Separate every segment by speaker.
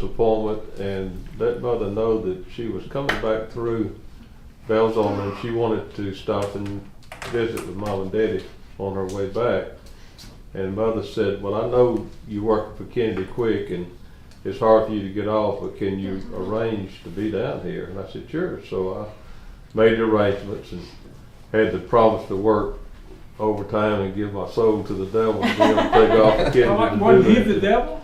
Speaker 1: appointment and let mother know that she was coming back through Belzone and she wanted to stop and visit with mom and daddy on her way back. And mother said, well, I know you working for Kennedy Quick and it's hard for you to get off, but can you arrange to be down here? And I said, sure. So I made the arrangements and had to promise to work overtime and give my soul to the devil to be able to take off to Kennedy.
Speaker 2: Wasn't he the devil?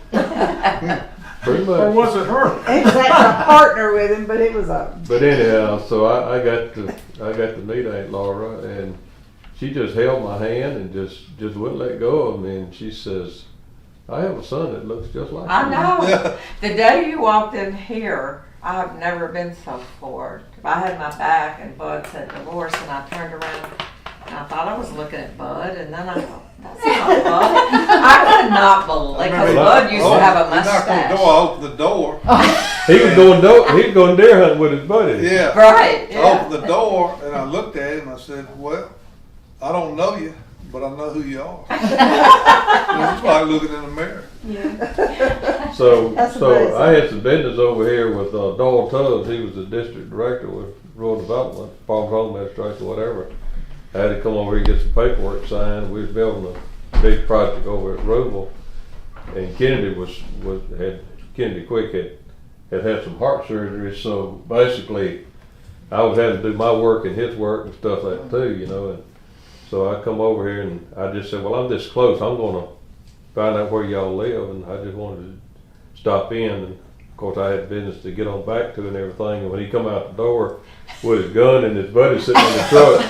Speaker 1: Pretty much.
Speaker 2: Or was it her?
Speaker 3: Exactly, a partner with him, but it was a.
Speaker 1: But anyhow, so I got to meet Aunt Laura, and she just held my hand and just wouldn't let go of me. And she says, "I have a son that looks just like you."
Speaker 4: I know. The day you walked in here, I've never been so floored. I had my back, and Bud said divorce, and I turned around, and I thought I was looking at Bud, and then I thought, that's not Bud. I could not believe, because Bud used to have a mustache.
Speaker 5: Open the door.
Speaker 1: He was going deer hunting with his buddy.
Speaker 5: Yeah.
Speaker 4: Right.
Speaker 5: I
Speaker 4: Yeah.
Speaker 5: opened the door and I looked at him. I said, "Well, I don't know you, but I know who you are." It's like looking in the mirror.
Speaker 1: So
Speaker 3: That's amazing.
Speaker 1: I had some business over here with Doyle Tubbs. He was the district director with Rural Development, Farm Home Administration, whatever. I had to come over here and get some paperwork signed. We was building a big project over at Roval, and Kennedy Kennedy Quick had some heart surgery. So basically, I was having to do my work and his work and stuff like that too, you know. And so I come over here and I just said, well, I'm this close. I'm gonna find out where y'all live, and I just wanted to stop in. And of course, I had business to get on back to and everything. And when he come out the door with his gun and his buddy sitting in the truck,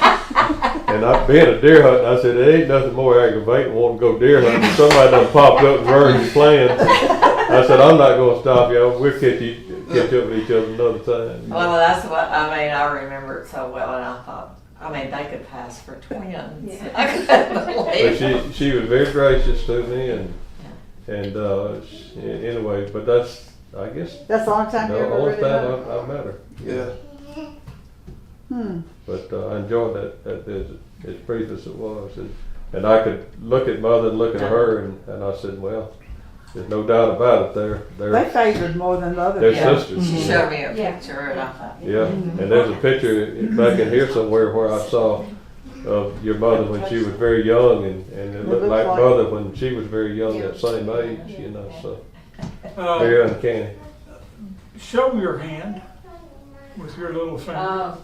Speaker 1: and I being a deer hunter, I said, there ain't nothing more aggravating wanting to go deer hunting. Somebody done popped up and ruined your plans. I said, I'm not going to stop y'all. We'll catch up with each other another time.
Speaker 4: Well, that's what, I remember it so well, and I thought, they could pass for twins.
Speaker 6: Yeah.
Speaker 4: I couldn't
Speaker 1: But
Speaker 4: believe it.
Speaker 1: she was very gracious to me, and anyway, but that's, I guess,
Speaker 3: That's the only time
Speaker 1: the
Speaker 3: you ever
Speaker 1: only
Speaker 3: really
Speaker 1: time
Speaker 3: know.
Speaker 1: I met her.
Speaker 5: Yeah.
Speaker 1: But I enjoyed that visit, as brief as it was, and I could look at mother and look at her, and I said, well, there's no doubt about it.
Speaker 3: They
Speaker 1: They're
Speaker 3: favored more than the other.
Speaker 1: they're
Speaker 3: families.
Speaker 1: sisters.
Speaker 4: She showed me a
Speaker 6: Yeah.
Speaker 4: picture, and I thought,
Speaker 1: Yeah, and there's a picture back in here somewhere where I saw of your mother when she was very young, and it looked like mother when she was very young, that same age, you know, so very uncanny.
Speaker 2: Show your hand with your little finger.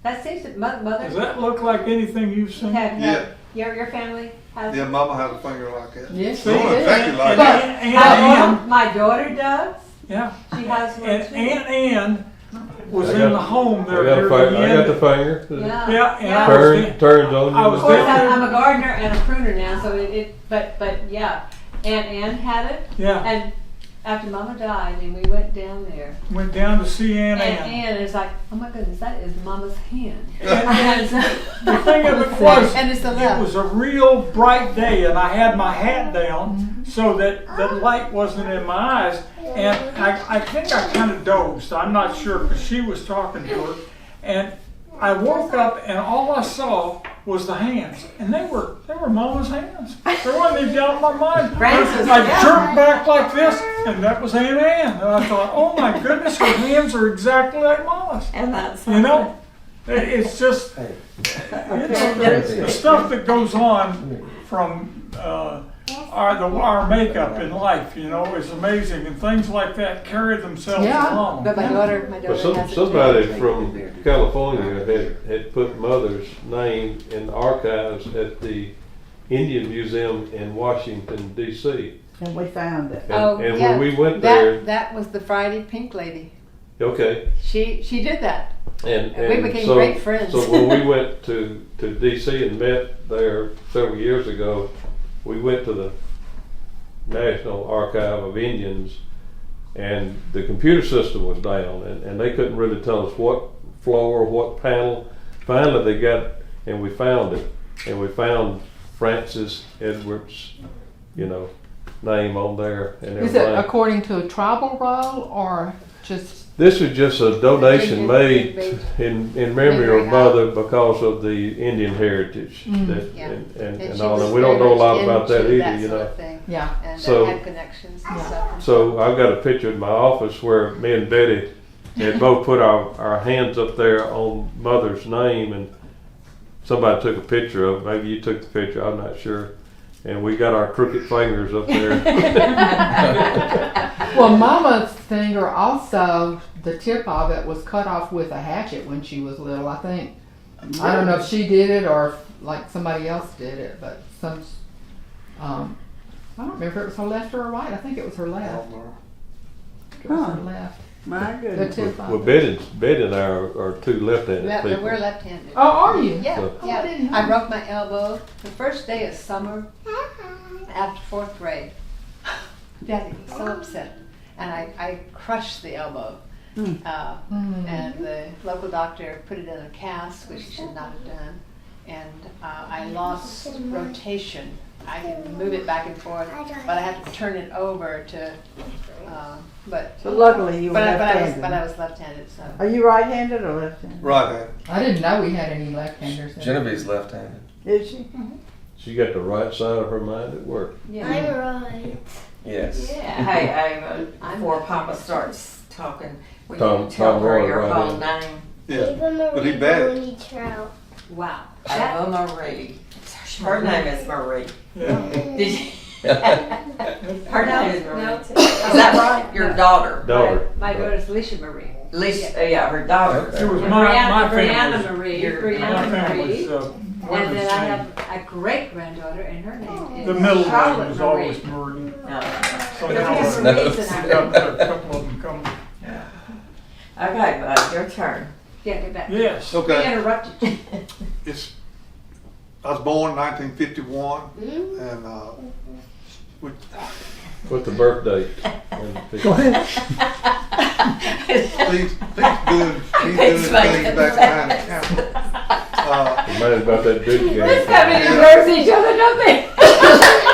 Speaker 6: That seems to, mother.
Speaker 2: Does that look like anything you've seen?
Speaker 5: Yeah.
Speaker 6: Your family has.
Speaker 5: Yeah, Mama had a finger like that.
Speaker 3: Yes,
Speaker 5: Not
Speaker 3: they did.
Speaker 5: exactly like
Speaker 2: And
Speaker 5: that.
Speaker 2: Aunt
Speaker 6: My daughter does.
Speaker 2: yeah.
Speaker 6: She has one
Speaker 2: And
Speaker 6: too.
Speaker 2: Aunt Ann was
Speaker 1: I
Speaker 2: in
Speaker 1: got-
Speaker 2: the home
Speaker 1: I
Speaker 2: there.
Speaker 1: got
Speaker 2: near
Speaker 1: a
Speaker 2: the
Speaker 1: finger. I got
Speaker 2: end.
Speaker 1: the finger.
Speaker 6: Yeah.
Speaker 2: Yeah, and I was
Speaker 1: Turns on you.
Speaker 2: I was
Speaker 6: Of course,
Speaker 2: there.
Speaker 6: I'm a gardener and a pruner now, so but yeah, Aunt Ann had it,
Speaker 2: Yeah,
Speaker 6: and after Mama died, and we went down there,
Speaker 2: went down to see Aunt
Speaker 6: and
Speaker 2: Ann.
Speaker 6: Ann is like, oh my goodness, that is Mama's hand.
Speaker 2: And the thing of it was,
Speaker 6: And it's the
Speaker 2: it
Speaker 6: left.
Speaker 2: was a real bright day, and I had my hat down so that the light wasn't in my eyes. And I think I kind of dozed. I'm not sure, because she was talking to her. And I woke up, and all I saw was the hands, and they were Mama's hands. They wasn't even down in my mind.
Speaker 6: Francis,
Speaker 2: I
Speaker 6: yeah.
Speaker 2: jerked back like this, and that was Aunt Ann. And I thought, oh my goodness, her hands are exactly like Mama's.
Speaker 4: and that's
Speaker 2: You know, it's just the stuff that goes on from our makeup in life, you know, is amazing, and things like that carry themselves along.
Speaker 6: But my daughter
Speaker 1: But
Speaker 6: has it
Speaker 1: somebody
Speaker 6: too.
Speaker 1: from California had put mother's name in the archives at the Indian Museum in Washington, D.C.
Speaker 3: And we found it.
Speaker 1: And when we went there,
Speaker 6: That was the Friday Pink Lady.
Speaker 1: okay,
Speaker 6: She did that.
Speaker 1: and
Speaker 6: We became
Speaker 1: so,
Speaker 6: great friends.
Speaker 1: So when we went to D.C. and met there several years ago, we went to the National Archive of Indians, and the computer system was down, and they couldn't really tell us what floor, what panel. Finally, they got, and we found it, and we found Francis Edwards, name on there and
Speaker 7: Is it
Speaker 1: everything.
Speaker 7: according to a tribal role or just,
Speaker 1: This is just a donation made
Speaker 6: Big.
Speaker 1: in memory of mother because of the Indian heritage that,
Speaker 6: Yeah.
Speaker 1: and
Speaker 6: she
Speaker 1: all
Speaker 6: was
Speaker 1: that. We don't
Speaker 6: very
Speaker 1: know a lot
Speaker 6: much
Speaker 1: about that
Speaker 6: into
Speaker 1: either, you
Speaker 6: sort
Speaker 1: know.
Speaker 6: of thing.
Speaker 7: yeah.
Speaker 6: And
Speaker 1: So-
Speaker 6: had connections and stuff. and
Speaker 1: So I've got a picture in my office where me and Betty had both put our hands up there on mother's name, and somebody took a picture of it. Maybe you took the picture, I'm not sure. And we got our crooked fingers up there.
Speaker 7: Well, Mama's finger also, the tip of it was cut off with a hatchet when she was little, I think. I don't know if she did it or if, like somebody else did it, but some, I don't remember if it was her left or her right. I think it was her left. It was her
Speaker 3: Huh.
Speaker 7: left.
Speaker 3: My
Speaker 7: The
Speaker 3: goodness.
Speaker 7: tip
Speaker 1: Well,
Speaker 7: of it.
Speaker 1: Betty and I are two left-handed
Speaker 6: Yeah, but
Speaker 1: people.
Speaker 6: we're left-handed.
Speaker 7: Oh, are you?
Speaker 6: Yeah,
Speaker 1: So-
Speaker 7: Oh, I didn't
Speaker 6: yeah.
Speaker 7: know.
Speaker 6: I broke my elbow the first day of summer after 4th grade. Daddy was so upset. And I crushed the elbow. And the local doctor put it in a cast, which he should not have done. And I lost rotation. I can move it back and forth, but I had to turn it over to, but
Speaker 3: So luckily you were
Speaker 6: but I
Speaker 3: left-handed.
Speaker 6: was left-handed, so.
Speaker 3: Are you right-handed or left-handed?
Speaker 5: Right hand.
Speaker 7: I didn't know we had any left-handers. in-
Speaker 8: Genevieve's left-handed.
Speaker 3: Is she?
Speaker 1: She got the right side of her mind at work.
Speaker 6: Yeah.
Speaker 9: right.
Speaker 8: Yes.
Speaker 4: Hey, Ava, before Papa starts talking, will
Speaker 1: Tom-
Speaker 4: you tell
Speaker 1: Tom
Speaker 4: her
Speaker 1: Roy
Speaker 4: your
Speaker 1: right
Speaker 4: whole
Speaker 1: in.
Speaker 4: name?
Speaker 5: Yeah. But he batted.
Speaker 9: Boney Trout.
Speaker 6: Wow.
Speaker 4: Ava Marie. Her name is Marie.
Speaker 2: Yeah.
Speaker 4: Did you? Her name is Marie.
Speaker 6: No.
Speaker 4: Is that right? Your daughter?
Speaker 1: Daughter.
Speaker 6: My daughter's Alicia Marie.
Speaker 4: Lisa, yeah, her daughter.
Speaker 2: It was
Speaker 6: And
Speaker 2: my
Speaker 6: Brianna
Speaker 2: family.
Speaker 6: Marie.
Speaker 4: Your-
Speaker 2: My
Speaker 6: Brianna
Speaker 2: family
Speaker 6: Marie.
Speaker 2: was
Speaker 6: And
Speaker 2: women's
Speaker 6: then I
Speaker 2: name.
Speaker 6: have a great granddaughter, and her name is
Speaker 2: The middle name
Speaker 6: Charlotte
Speaker 2: was
Speaker 6: Marie.
Speaker 2: always Marie.
Speaker 4: No.
Speaker 2: So
Speaker 6: But
Speaker 2: now
Speaker 6: we have
Speaker 2: we
Speaker 6: Marie's in our-
Speaker 2: got a couple of them coming.
Speaker 4: Okay, bud, your turn.
Speaker 6: Yeah, get back.
Speaker 2: Yes.
Speaker 6: We
Speaker 5: Okay.
Speaker 6: interrupted you.
Speaker 5: I was born 1951, and we,
Speaker 1: What's the birth date? And the picture.
Speaker 5: Steve's doing things back behind the camera.
Speaker 1: Remind about that Duke game.
Speaker 6: reverse each other, don't they?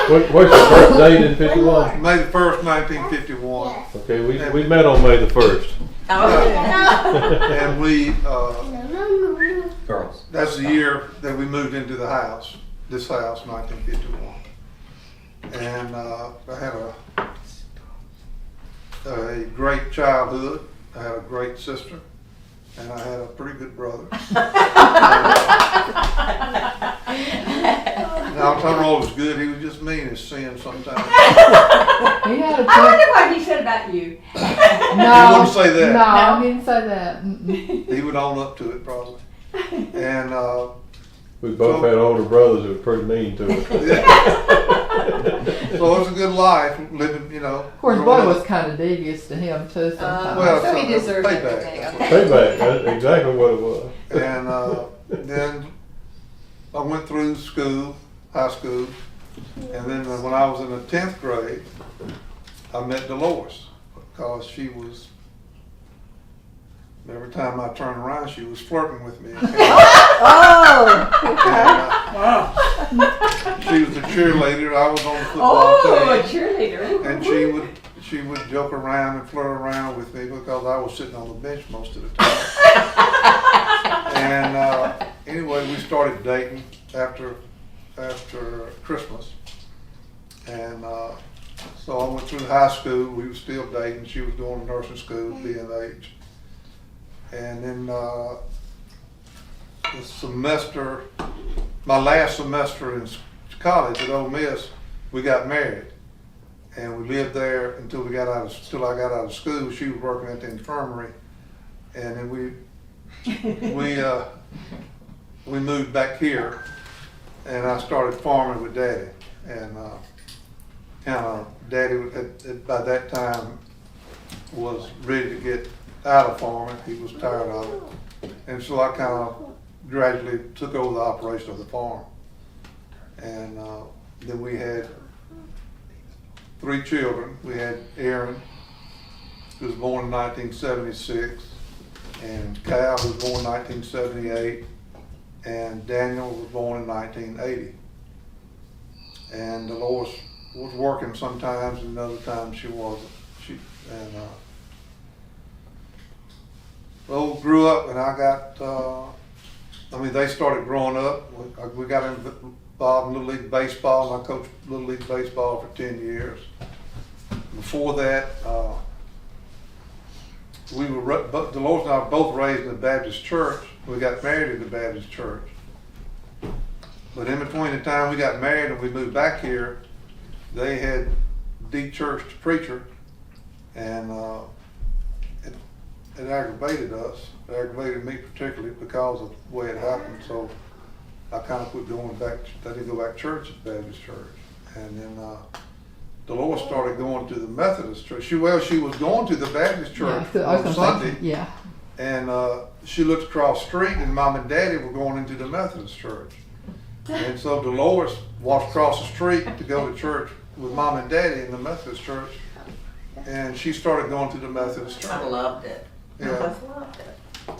Speaker 1: What's your birth date in 51?
Speaker 5: May the 1st, 1951,
Speaker 1: Okay, we met on May the 1st.
Speaker 4: Oh,
Speaker 5: and we
Speaker 8: Girls.
Speaker 5: that's the year that we moved into the house, this house, 1951. And I had a great childhood. I had a great sister, and I had a pretty good brother. Now, Tom Roll was good. He was just mean as sin sometimes.
Speaker 7: He had a
Speaker 6: I wonder what he said about you.
Speaker 7: No,
Speaker 5: He wouldn't say that.
Speaker 7: No, he didn't say that. Mm-mm.
Speaker 5: He would own up to it probably. And
Speaker 1: We both had older brothers that were pretty mean to us.
Speaker 5: so it was a good life living, you know.
Speaker 7: Of course, Bud was kind of devious to him too sometimes.
Speaker 5: Well,
Speaker 6: So he
Speaker 5: so
Speaker 6: deserves
Speaker 5: payback.
Speaker 6: everything. Okay.
Speaker 1: Payback, that's exactly what it was.
Speaker 5: And then I went through school, high school, and then when I was in the 10th grade, I met Dolores because she was. Every time I turned around, she was flirting with me.
Speaker 3: Oh, okay.
Speaker 2: Wow.
Speaker 5: She was a cheerleader. I was on the football
Speaker 4: oh, a
Speaker 5: team,
Speaker 4: cheerleader.
Speaker 5: and she would joke around and flirt around with me because I was sitting on the bench most of the time. And anyway, we started dating after Christmas, and so I went through high school. We were still dating. She was going to nursing school, B&H, and then the semester, my last semester in college at Ole Miss, we got married, and we lived there until I got out of school. She was working at the infirmary, and then we moved back here, and I started farming with Daddy, and kind of Daddy by that time was ready to get out of farming. He was tired of it, and so I kind of gradually took over the operation of the farm, and then we had 3 children. We had Aaron, who was born in 1976, and Cal, who was born in 1978, and Daniel was born in 1980. And Dolores was working sometimes, and other times she wasn't. grew up and I got, they started growing up. We got involved in Little League Baseball, and I coached Little League Baseball for 10 years. Before that, Dolores and I were both raised in the Baptist church. We got married in the Baptist church. But in between the time we got married and we moved back here, they had de-churched the preacher, and it aggravated us. It aggravated me particularly because of the way it happened. So I kind of quit going back. I didn't go back to church at the Baptist church, and then Dolores started going to the Methodist church. She was going to the Baptist church on Sunday.
Speaker 7: Yeah.
Speaker 5: And she looked across the street, and Mom and Daddy were going into the Methodist church. And so Dolores walked across the street to go to church with Mom and Daddy in the Methodist church. And she started going to the Methodist church.
Speaker 4: I loved it. I
Speaker 5: Yeah.
Speaker 4: just loved it.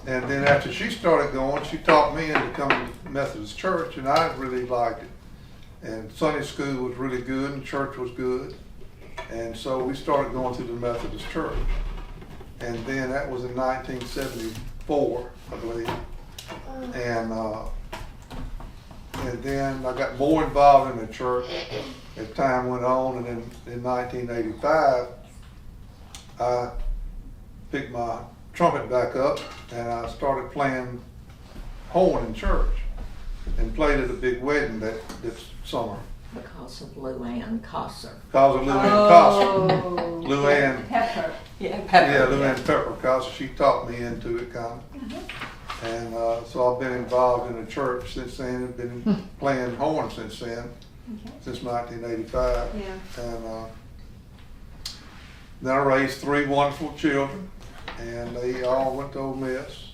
Speaker 5: And then after she started going, she talked me into coming to Methodist church, and I really liked it. And Sunday school was really good, and church was good. And so we started going to the Methodist church. And then that was in 1974, I believe. And then I got more involved in the church as time went on. And then in 1985, I picked my trumpet back up and I started playing horn in church and played at a big wedding this summer.
Speaker 4: Because of Luann Cosser.
Speaker 5: Because of Luann Cosser. Luann,
Speaker 6: Pepper.
Speaker 4: Yeah, Pepper.
Speaker 5: yeah, Luann Pepper Cosser, she taught me into it kind of. And so I've been involved in the church since then, and been playing horn since then, since 1985.
Speaker 6: Yeah.
Speaker 5: And then I raised 3 wonderful children, and they all went to Ole Miss,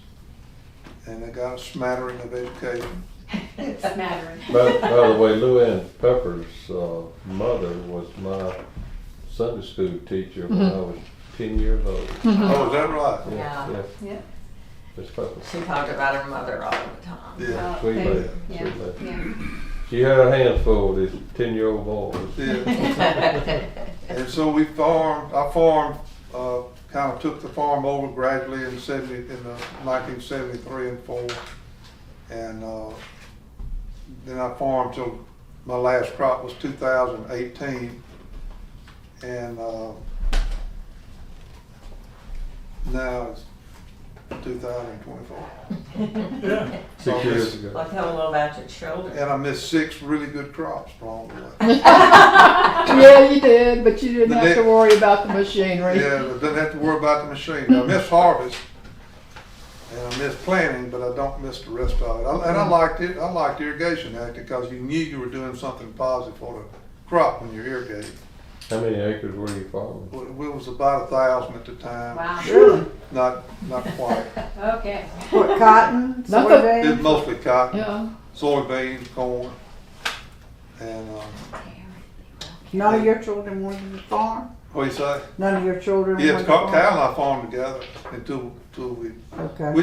Speaker 5: and they got a smattering of education.
Speaker 6: Smattering.
Speaker 1: By the way, Luann Pepper's mother was my Sunday school teacher when I was 10 years old.
Speaker 5: Oh, is that right?
Speaker 4: Yeah.
Speaker 6: Yeah.
Speaker 1: Miss Pepper.
Speaker 4: She talked about her mother all the time.
Speaker 5: Yeah.
Speaker 1: Sweet
Speaker 6: Okay.
Speaker 1: lady,
Speaker 6: Yeah.
Speaker 1: sweet lady.
Speaker 6: Yeah.
Speaker 1: She had her hands full with these 10-year-old boys.
Speaker 5: Yeah. And so I kind of took the farm over gradually in 1973 and 4. And then I farmed till my last crop was 2018. And now it's 2024.
Speaker 2: Yeah.
Speaker 1: 6 years ago.
Speaker 4: Well, tell a little about your children.
Speaker 5: And I missed 6 really good crops along the way.
Speaker 7: Yeah, you did, but you didn't
Speaker 5: The
Speaker 7: have to
Speaker 5: next-
Speaker 7: worry about the machinery.
Speaker 5: Yeah, but didn't have to worry about the machine. I miss harvest, and I miss planting, but I don't miss the rest of it. And I liked it. I liked irrigation acting because you knew you were doing something positive for the crop when you're irrigating.
Speaker 1: How many acres were you farming?
Speaker 5: Well, it was about 1,000 at the time.
Speaker 6: Wow.
Speaker 3: Really?
Speaker 5: Not quite.
Speaker 6: Okay.
Speaker 3: What, cotton,
Speaker 7: Nothing.
Speaker 3: soybeans?
Speaker 5: It's mostly cotton,
Speaker 7: Yeah.
Speaker 5: soybeans, corn, and
Speaker 3: None of your children wanted to farm?
Speaker 5: what do you say?
Speaker 3: None of your children
Speaker 5: Yeah,
Speaker 3: wanted
Speaker 5: Cal
Speaker 3: to farm?
Speaker 5: and I farmed together until
Speaker 3: Okay.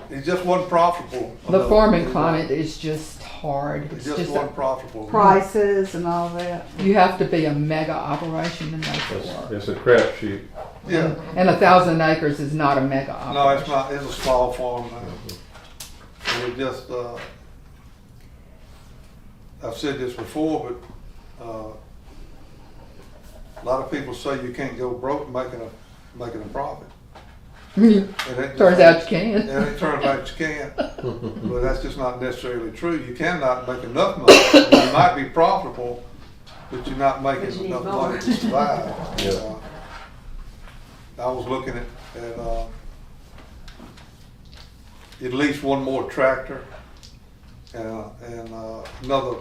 Speaker 5: it just wasn't profitable.
Speaker 7: The farming climate is just hard.
Speaker 5: It
Speaker 7: It's
Speaker 5: just
Speaker 7: just
Speaker 5: wasn't profitable.
Speaker 3: Prices and all that.
Speaker 7: you have to be a mega operation to make it work.
Speaker 1: It's a crapshoot.
Speaker 5: Yeah.
Speaker 7: And 1,000 acres is not a mega operation.
Speaker 5: No, it's not. It's a small farm now. And it just, I've said this before, but a lot of people say you can't go broke making a profit. And it
Speaker 7: Turns out you can.
Speaker 5: And it turns out you can't. But that's just not necessarily true. You cannot make enough money. You might be profitable, but you're not making
Speaker 6: But you need
Speaker 5: enough
Speaker 6: more.
Speaker 5: money to survive.
Speaker 1: Yeah.
Speaker 5: I was looking at least one more tractor and another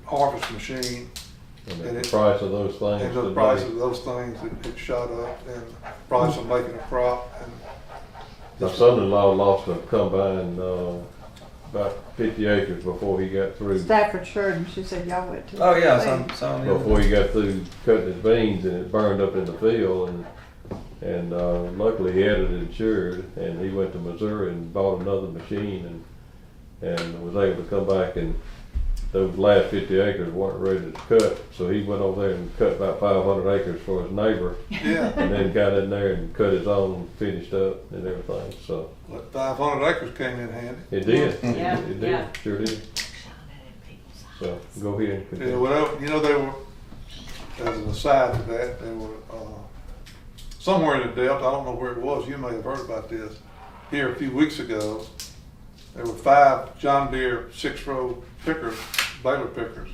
Speaker 5: harvest machine.
Speaker 1: And
Speaker 5: And
Speaker 1: the
Speaker 5: it-
Speaker 1: price of those things
Speaker 5: And the
Speaker 1: today.
Speaker 5: price of those things, it shot up, and price of making a crop.
Speaker 1: My son-in-law lost a combine about 50 acres before he got through.
Speaker 3: Stafford Sheridan, she said y'all went to.
Speaker 8: Oh yeah,
Speaker 3: thing.
Speaker 8: some
Speaker 1: Before he got through cutting his beans, and it burned up in the field, and luckily he had it insured, and he went to Missouri and bought another machine, and was able to come back and those last 50 acres weren't ready to cut, so he went over there and cut about 500 acres for his neighbor,
Speaker 5: Yeah,
Speaker 1: and then got in there and cut his own, finished up and everything, so
Speaker 5: but 500 acres came in handy.
Speaker 1: it did.
Speaker 4: Yeah,
Speaker 1: It did,
Speaker 4: yeah.
Speaker 1: sure did. So, go ahead and
Speaker 5: Yeah,
Speaker 1: continue.
Speaker 5: well, you know, they were, as an aside to that, they were, somewhere in the Delta, I don't know where it was, you may have heard about this. Here a few weeks ago, there were 5 John Deere 6-row pickers, baler pickers,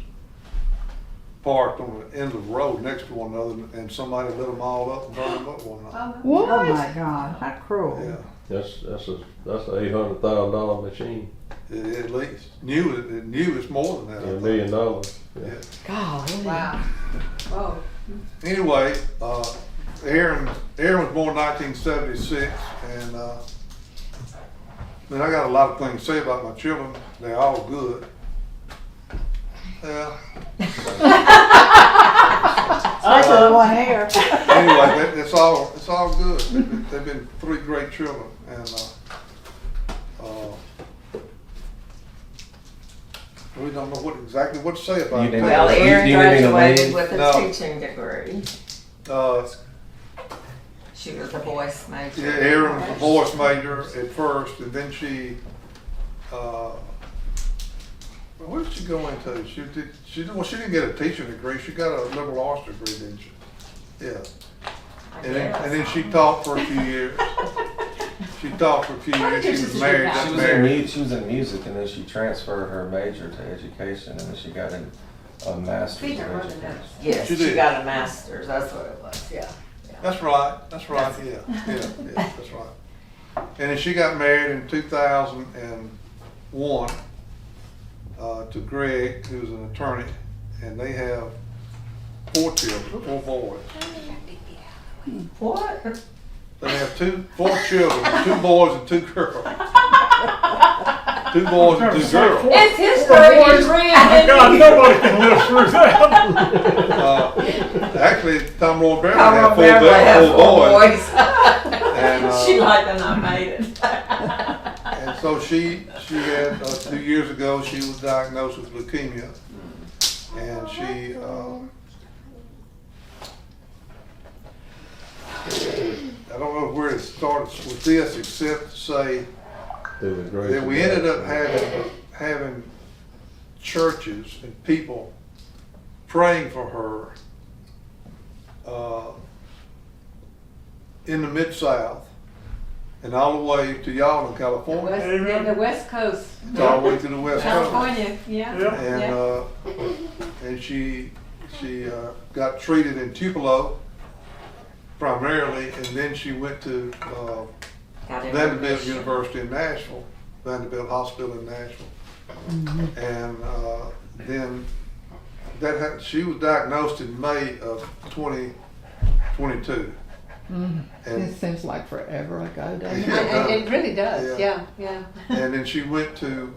Speaker 5: parked on the end of the road next to one another, and somebody lit them all up and burned them up one night.
Speaker 7: What?
Speaker 3: Oh my God, how cruel.
Speaker 5: Yeah,
Speaker 1: That's a $800,000 machine,
Speaker 5: at least. It knew it's more than that, I
Speaker 1: $1
Speaker 5: think.
Speaker 1: million. Yeah.
Speaker 5: Yeah.
Speaker 7: Golly.
Speaker 6: Wow. Whoa.
Speaker 5: Anyway, Aaron was born in 1976, and I got a lot of things to say about my children. They're all good. Yeah.
Speaker 3: Especially the one here.
Speaker 5: Anyway, it's all good. They've been 3 great children, and we don't know exactly what to say about
Speaker 8: You
Speaker 5: it.
Speaker 8: didn't-
Speaker 4: Well,
Speaker 8: You
Speaker 4: Erin
Speaker 8: need me to
Speaker 4: graduated
Speaker 8: leave?
Speaker 4: with a
Speaker 5: No.
Speaker 4: teaching degree. She was a voice major.
Speaker 5: Yeah, Erin was a voice major at first, and then she, what did she go into? She didn't get a teaching degree. She got a liberal arts degree, didn't she? Yeah.
Speaker 4: I
Speaker 5: And then,
Speaker 4: guess.
Speaker 5: and then she taught for a few years. She taught for a few years. She was married.
Speaker 8: She
Speaker 5: Got
Speaker 8: was
Speaker 5: married.
Speaker 8: she was in music, and then she transferred her major to education, and then she got a master's in
Speaker 6: Peter wrote the
Speaker 8: education.
Speaker 6: notes.
Speaker 4: Yes,
Speaker 5: She
Speaker 4: she
Speaker 5: did.
Speaker 4: got a master's, that's what it was, yeah.
Speaker 5: That's right. That's right. Yeah. That's right. And then she got married in 2001 to Greg, who's an attorney, and they have 4 children, 4 boys.
Speaker 4: What?
Speaker 5: They have 4 children, 2 boys and 2 girls. 2 boys and 2 girls.
Speaker 4: It's history,
Speaker 2: boys.
Speaker 4: it's
Speaker 2: God,
Speaker 4: real.
Speaker 2: nobody can live through that.
Speaker 5: Actually, Tom Roy Beverly
Speaker 4: Come
Speaker 5: had
Speaker 4: on,
Speaker 5: 4
Speaker 4: Beverly has 4
Speaker 5: boys.
Speaker 4: boys.
Speaker 5: And,
Speaker 4: She like that I made it.
Speaker 5: and so she had, 2 years ago, she was diagnosed with leukemia. And she, I don't know where it starts with this, except to say
Speaker 1: Through the grace
Speaker 5: that
Speaker 1: of
Speaker 5: we
Speaker 1: God.
Speaker 5: ended up having churches and people praying for her in the Mid-South and all the way to y'all in California,
Speaker 2: Amen.
Speaker 6: The West Coast.
Speaker 5: all the way to the West Coast.
Speaker 6: California, yeah.
Speaker 2: Yeah.
Speaker 5: And she got treated in Tupelo primarily, and then she went to
Speaker 4: Got in
Speaker 5: Vanderbilt
Speaker 4: remission.
Speaker 5: University in Nashville, Vanderbilt Hospital in Nashville. And then she was diagnosed in May of 2022.
Speaker 7: It seems like forever ago, doesn't it?
Speaker 5: Yeah.
Speaker 6: It really does,
Speaker 5: Yeah.
Speaker 6: yeah.
Speaker 5: And then she went to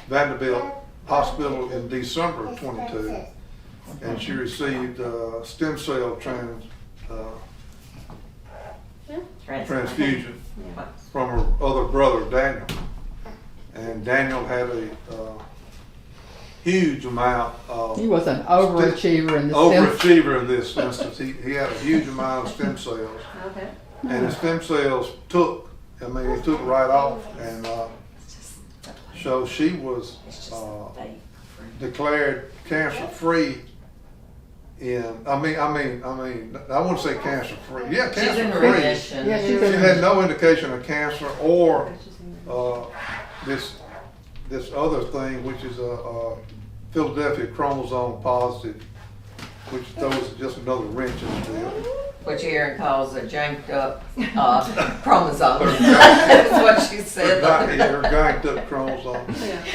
Speaker 5: Vanderbilt Hospital in December of 22, and she received stem cell transfusion from her other brother, Daniel. And Daniel had a huge amount of
Speaker 7: He was an overachiever in the sense.
Speaker 5: overachiever in this instance. He had a huge amount of stem cells,
Speaker 6: Okay.
Speaker 5: and the stem cells took right off, and so she was declared cancer-free I wouldn't say cancer-free. Yeah,
Speaker 4: She's in
Speaker 5: cancer-free.
Speaker 4: remission.
Speaker 7: Yeah, she's
Speaker 5: She
Speaker 7: in
Speaker 5: had no indication of cancer or this other thing, which is a Philadelphia chromosome positive, which throws just another wrench in the deal.
Speaker 4: Which Erin calls a janked up chromosome. That's what she said.
Speaker 5: Her ganked up chromosome.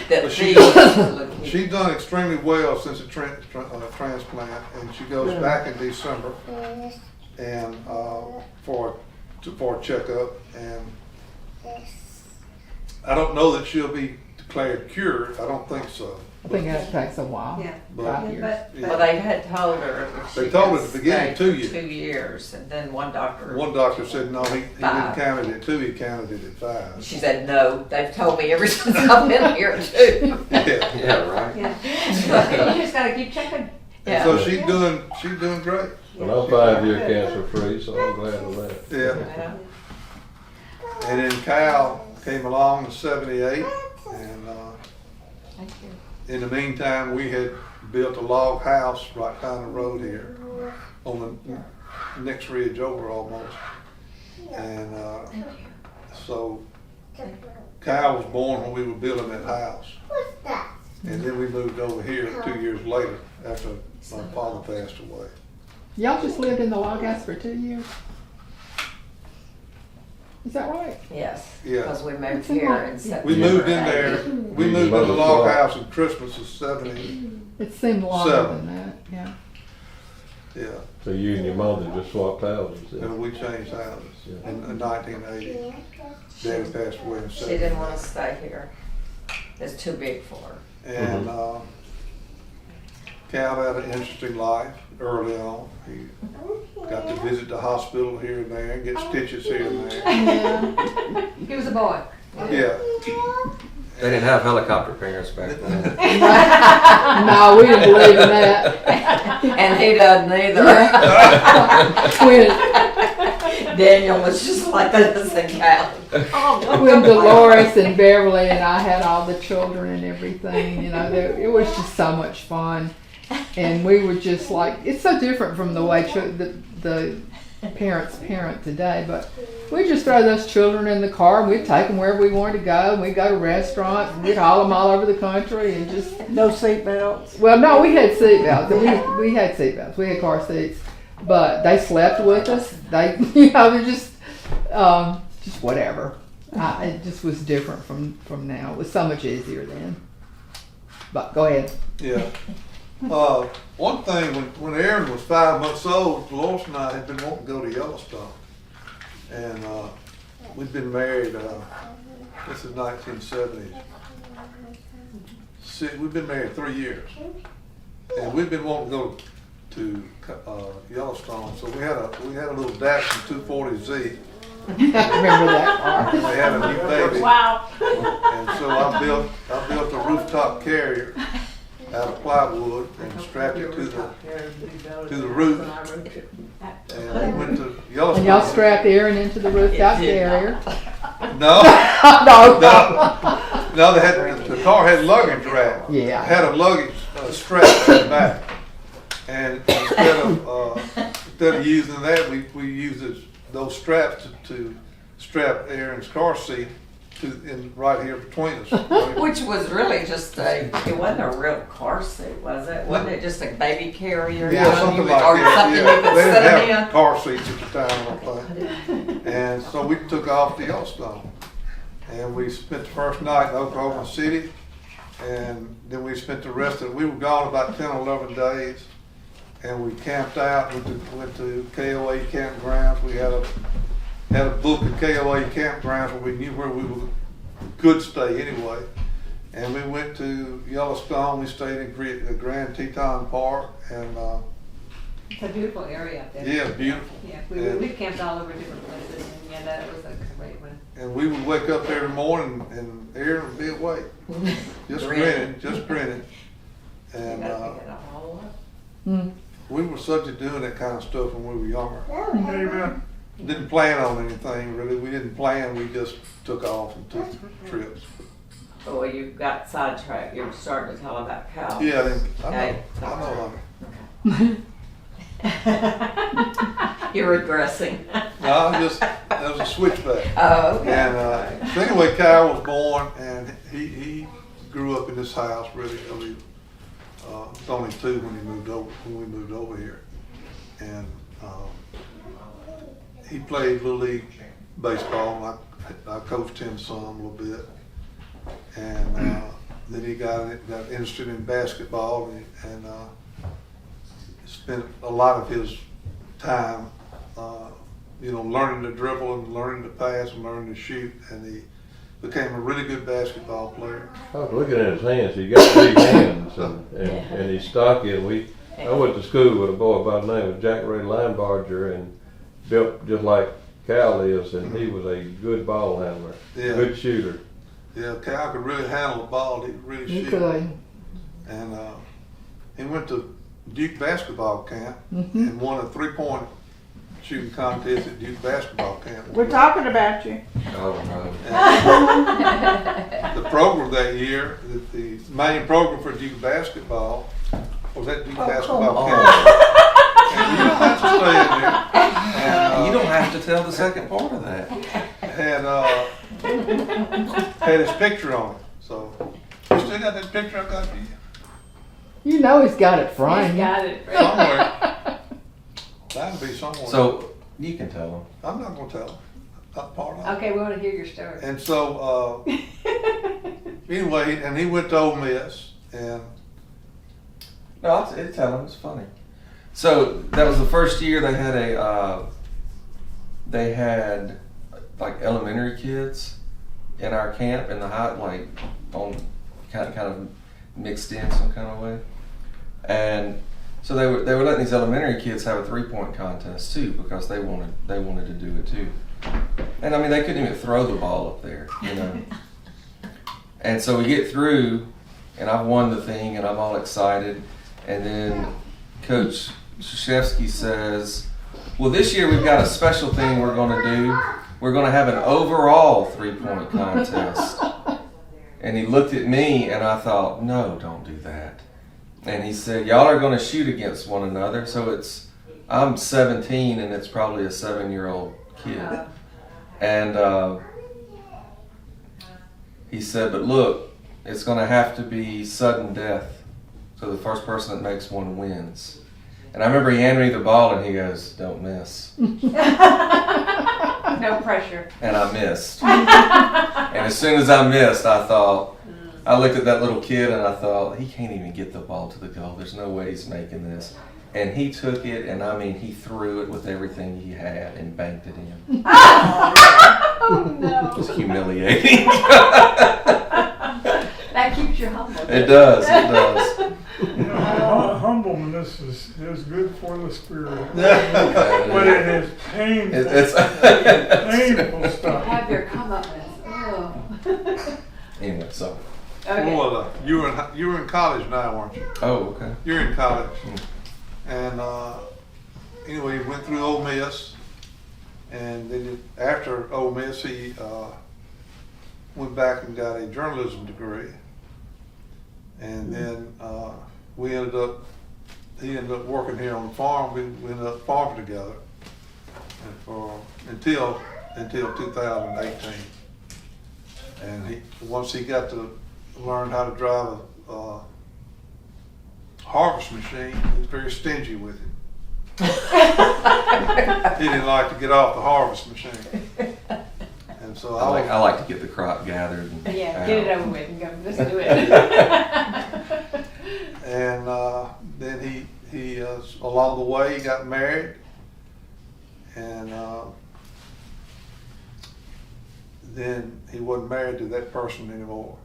Speaker 4: That
Speaker 5: But she-
Speaker 4: feeds leukemia.
Speaker 5: She's done extremely well since the transplant, and she goes back in December and for a checkup. And I don't know that she'll be declared cured, I don't think so.
Speaker 7: I think that takes a while.
Speaker 6: Yeah.
Speaker 7: 5 years.
Speaker 6: But,
Speaker 4: Well, they had told her if she
Speaker 5: They told her
Speaker 4: could
Speaker 5: at the beginning,
Speaker 4: stay
Speaker 5: 2
Speaker 4: for
Speaker 5: years.
Speaker 4: 2 years, and then one doctor,
Speaker 5: One doctor said, no, he didn't
Speaker 4: 5.
Speaker 5: count it at 2, he counted it at 5.
Speaker 4: she said, no, they've told me ever since I've been here too.
Speaker 5: Yeah.
Speaker 8: Yeah, right.
Speaker 6: yeah. You just gotta keep checking.
Speaker 5: And so she's doing great.
Speaker 1: And I'm 5-year cancer free, so I'm glad of that.
Speaker 5: Yeah.
Speaker 4: Yeah.
Speaker 5: And then Cal came along in '78, and
Speaker 4: Thank you.
Speaker 5: in the meantime, we had built a log house right down the road here on the next ridge over almost. And so Kyle was born when we were building that house. And then we moved over here 2 years later after my father passed away.
Speaker 7: Y'all just lived in the log house for 2 years? Is that right?
Speaker 4: Yes,
Speaker 5: Yeah.
Speaker 4: because we moved
Speaker 7: That's
Speaker 4: here
Speaker 7: right.
Speaker 4: in September.
Speaker 5: We moved in there, we moved in the log house in Christmas of '70.
Speaker 7: It seemed longer
Speaker 5: 7.
Speaker 7: than that, yeah.
Speaker 5: Yeah,
Speaker 1: So you and your mother just swapped houses then?
Speaker 5: and we changed houses in 1980. Daddy passed away in
Speaker 4: She didn't want
Speaker 5: '70.
Speaker 4: to stay here. It's too big for her.
Speaker 5: And Cal had an interesting life early on. He got to visit the hospital here and there, get stitches here and there.
Speaker 6: He was a boy.
Speaker 5: Yeah,
Speaker 8: They didn't have helicopter parents back then.
Speaker 7: No, we didn't believe in that.
Speaker 4: And he doesn't either.
Speaker 7: When,
Speaker 4: Daniel was just like this and Cal.
Speaker 7: when Dolores and Beverly and I had all the children and everything, you know, it was just so much fun. And we were just like, it's so different from the way the parents parent today, but we'd just throw those children in the car and we'd take them wherever we wanted to go. And we'd go to restaurants and we'd haul them all over the country and just,
Speaker 3: No seatbelts.
Speaker 7: well, no, we had seatbelts. We had seatbelts. We had car seats, but they slept with us. They, you know, they're just whatever. It just was different from now. It was so much easier then. But go ahead.
Speaker 5: yeah. One thing, when Aaron was 5 months old, Dolores and I had been wanting to go to Yellowstone. And we'd been married, this is 1970s. We've been married 3 years. And we've been wanting to go to Yellowstone. So we had a little Datsun 240Z.
Speaker 7: Remember that car?
Speaker 5: And they had a new baby.
Speaker 6: Wow.
Speaker 5: And so I built a rooftop carrier out of plywood and strapped it to the roof. And we went to Yellowstone.
Speaker 7: And y'all strapped Aaron into the rooftop carrier.
Speaker 5: No,
Speaker 7: No.
Speaker 5: no, the car had luggage rack.
Speaker 7: Yeah.
Speaker 5: It had a luggage strap in the back. And instead of using that, we used those straps to strap Aaron's car seat right here between us.
Speaker 4: Which was really just it wasn't a real car seat, was it? Wasn't it just a baby carrier?
Speaker 5: Yeah, something like
Speaker 4: or
Speaker 5: that.
Speaker 4: something
Speaker 5: Yeah.
Speaker 4: you could
Speaker 5: They
Speaker 4: sit
Speaker 5: didn't
Speaker 4: in?
Speaker 5: have car seats at the time, I don't think. And so we took off to Yellowstone. And we spent the first night in Oklahoma City. And then we spent the rest of it. We were gone about 10 or 11 days. And we camped out, went to KOA campgrounds. We had a book of KOA campgrounds where we knew where we could stay anyway. And we went to Yellowstone. We stayed in the Grand Teton Park, and
Speaker 6: It's a beautiful area up there.
Speaker 5: yeah, beautiful.
Speaker 6: Yeah, we camped all over different places, and yeah, that was a great one.
Speaker 5: And we would wake up every morning, and Aaron would be awake, just grinning. And we were subject to doing that kind of stuff when we were younger.
Speaker 2: Amen.
Speaker 5: Didn't plan on anything really. We didn't plan. We just took off and took trips.
Speaker 4: Well, you got sidetracked. You were starting to tell about Cal.
Speaker 5: Yeah, I
Speaker 4: Okay.
Speaker 5: know. Honey.
Speaker 4: You're regressing.
Speaker 5: No, that was a switchback.
Speaker 4: Oh, okay.
Speaker 5: And so anyway, Kyle was born, and he grew up in this house. Really, I mean, was only 2 when we moved over here, and he played little league baseball. I coached him some a little bit, and then he got interested in basketball, and spent a lot of his time, learning to dribble and learning to pass and learning to shoot. And became a really good basketball player.
Speaker 1: I was looking at his hands. He got big hands, and he's stocky. And I went to school with a boy by the name of Jack Ray Linebarger, and built just like Cal is, and he was a good ball handler,
Speaker 5: Yeah.
Speaker 1: good shooter.
Speaker 5: Yeah, Cal could really handle the ball. He could really
Speaker 7: You
Speaker 5: shoot.
Speaker 7: could.
Speaker 5: And he went to Duke basketball camp
Speaker 7: Mm-hmm.
Speaker 5: and won a 3-point shooting contest at Duke basketball camp.
Speaker 3: We're talking about you.
Speaker 8: Oh, no.
Speaker 5: And the program that year, the main program for Duke basketball was at Duke basketball
Speaker 8: on.
Speaker 5: camp. And you don't have to stay in there. And,
Speaker 8: You don't have to tell the second part of that.
Speaker 5: had his picture on it. So you still got that picture I got for you
Speaker 7: You know he's got it framed.
Speaker 6: Got it.
Speaker 5: somewhere. That'd be somewhere.
Speaker 8: So you can tell them.
Speaker 5: I'm not gonna tell him. Not part of it.
Speaker 6: Okay, we want to hear your story.
Speaker 5: And so anyway, and he went to Ole Miss, and
Speaker 8: No, I'll tell them. It's funny. So that was the first year they had like elementary kids in our camp, in the high, like on kind of mixed in some kind of way, and so they were letting these elementary kids have a 3-point contest too, because they wanted to do it too. And I mean, they couldn't even throw the ball up there, you know. And so we get through, and I've won the thing, and I'm all excited. And then Coach Krzyzewski says, well, this year we've got a special thing we're going to do. We're going to have an overall 3-point contest. And he looked at me, and I thought, no, don't do that. And he said, y'all are going to shoot against one another. So I'm 17, and it's probably a 7-year-old kid. And he said, but look, it's going to have to be sudden death. So the first person that makes one wins. And I remember he handed me the ball and he goes, don't miss.
Speaker 6: No pressure.
Speaker 8: And I missed. And as soon as I missed, I looked at that little kid and I thought, he can't even get the ball to the goal. There's no way he's making this. And he took it, and I mean, he threw it with everything he had and banked it in.
Speaker 6: Oh no.
Speaker 8: It was humiliating.
Speaker 6: That keeps you humble.
Speaker 8: It does, it does.
Speaker 2: You know, humbleness is good for the spirit, but it is painful.
Speaker 8: It's
Speaker 2: Painful stuff.
Speaker 6: Have your comeuppance. Oh.
Speaker 8: Anyway, so.
Speaker 6: Okay.
Speaker 5: well, you were in college now, weren't you?
Speaker 8: Oh, okay.
Speaker 5: You're in college. And anyway, he went through Ole Miss, and then after Ole Miss, he went back and got a journalism degree. And then he ended up working here on the farm. We ended up farming together until 2018. And once he got to learn how to drive a harvest machine, he was very stingy with it. He didn't like to get off the harvest machine. And so
Speaker 8: I like to get the crop gathered. And
Speaker 6: Yeah,
Speaker 8: out.
Speaker 6: get it over with and go. Let's do it.
Speaker 5: And then he along the way he got married, and then he wasn't married to that person anymore.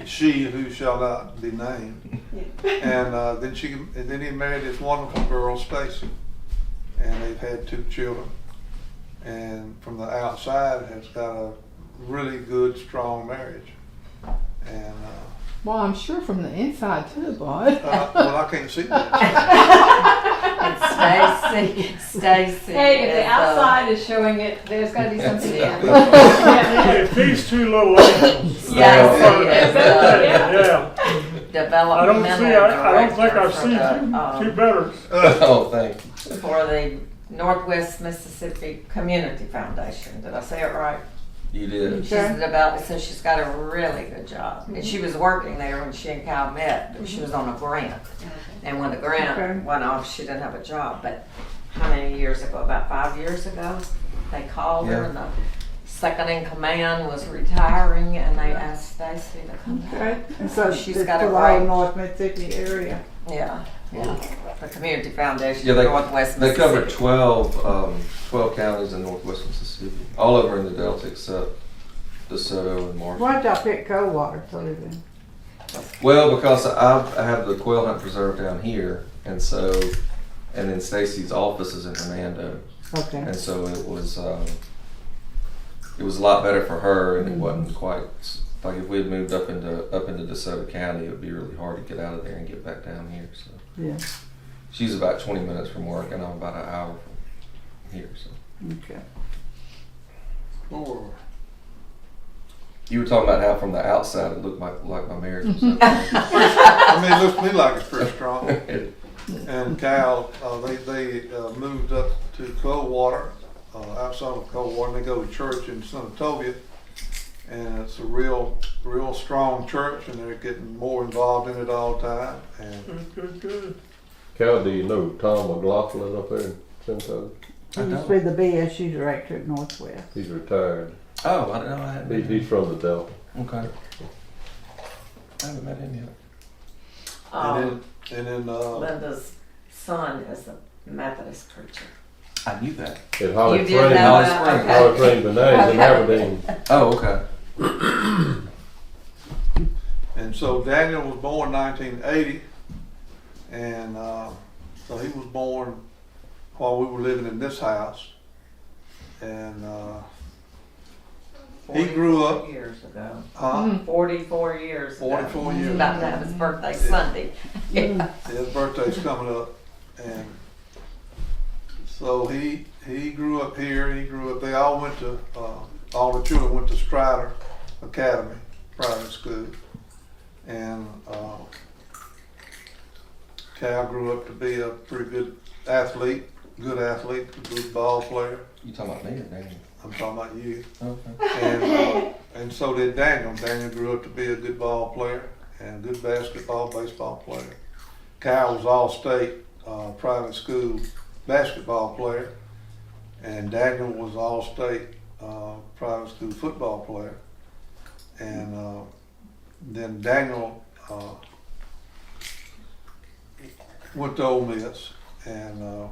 Speaker 5: she who shall not be named. And then he married this wonderful girl, Stacy, and they've had 2 children. And from the outside, has got a really good, strong marriage. And
Speaker 7: Well, I'm sure from the inside too, bud.
Speaker 5: well, I can't see that.
Speaker 4: And Stacy.
Speaker 6: Hey, if the
Speaker 4: is,
Speaker 6: outside is showing it, there's got to be something in.
Speaker 2: If these 2 little angels.
Speaker 4: Stacy is
Speaker 2: Yeah.
Speaker 4: developmental
Speaker 2: I don't think
Speaker 4: director
Speaker 2: I've
Speaker 4: for
Speaker 2: seen
Speaker 4: the,
Speaker 2: two better.
Speaker 8: Oh, thank you.
Speaker 4: for the Northwest Mississippi Community Foundation. Did I say it right?
Speaker 8: You did.
Speaker 4: She's developed, so she's got a really good job. And she was working there when she and Cal met, but she was on a grant. And when the grant went off, she didn't have a job. But how many years ago? About 5 years ago, they called her, and the second in command was retiring, and they asked Stacy to come back.
Speaker 3: Okay. And so
Speaker 4: She's
Speaker 3: it's
Speaker 4: got a
Speaker 3: for the whole
Speaker 4: great-
Speaker 3: North Mississippi area.
Speaker 4: Yeah, The Community Foundation,
Speaker 8: Yeah, they-
Speaker 4: Northwest
Speaker 8: They
Speaker 4: Mississippi.
Speaker 8: cover 12 counties in northwest Mississippi. All over in the Delta except DeSoto and Marshall.
Speaker 3: Why'd y'all pick Coldwater to live in?
Speaker 8: Well, because I have the Quail Hunt Preserve down here, and then Stacy's office is in Hernando,
Speaker 3: Okay.
Speaker 8: and so it was a lot better for her, and it wasn't quite like if we had moved up into DeSoto County, it would be really hard to get out of there and get back down here. So
Speaker 3: Yeah.
Speaker 8: she's about 20 minutes from work, and I'm about an hour from here. So
Speaker 3: Okay.
Speaker 5: Or
Speaker 8: you were talking about how from the outside it looked like my marriage was up.
Speaker 5: I mean, it looks to me like it's pretty strong. And Cal, they moved up to Coldwater, outside of Coldwater, and they go to church in Senatobia. And it's a real strong church, and they're getting more involved in it all the time. And
Speaker 2: Good.
Speaker 1: Cal, do you know Tom McLaughlin up there in Centos?
Speaker 3: He used to be the BSU director at Northwest.
Speaker 1: He's retired.
Speaker 8: Oh, I didn't know I had.
Speaker 1: He's from the Delta.
Speaker 8: Okay. I haven't met him yet.
Speaker 4: Um,
Speaker 5: and then
Speaker 4: Linda's son is a Methodist preacher.
Speaker 8: I knew that.
Speaker 1: At Holly
Speaker 4: You did
Speaker 1: Springs.
Speaker 4: know
Speaker 8: Holly
Speaker 4: that?
Speaker 8: Springs.
Speaker 4: Okay.
Speaker 1: Holly Springs, Benays in Aberdeen.
Speaker 8: Oh, okay.
Speaker 5: And so Daniel was born 1980, and so he was born while we were living in this house. And he grew up,
Speaker 4: 44 years ago.
Speaker 5: 44
Speaker 4: 44 years ago.
Speaker 5: years.
Speaker 4: He's about to have his birthday Sunday. Yeah.
Speaker 5: His birthday's coming up, and so he grew up here. He grew up. They all went to all the children went to Strider Academy private school, and Cal grew up to be a pretty good athlete, good ball player.
Speaker 8: You talking about me or Daniel?
Speaker 5: I'm talking about you.
Speaker 8: Okay.
Speaker 5: And so did Daniel. Daniel grew up to be a good ball player and good basketball, baseball player. Kyle was all-state private school basketball player, and Daniel was all-state private school football player. And then Daniel went to Ole Miss and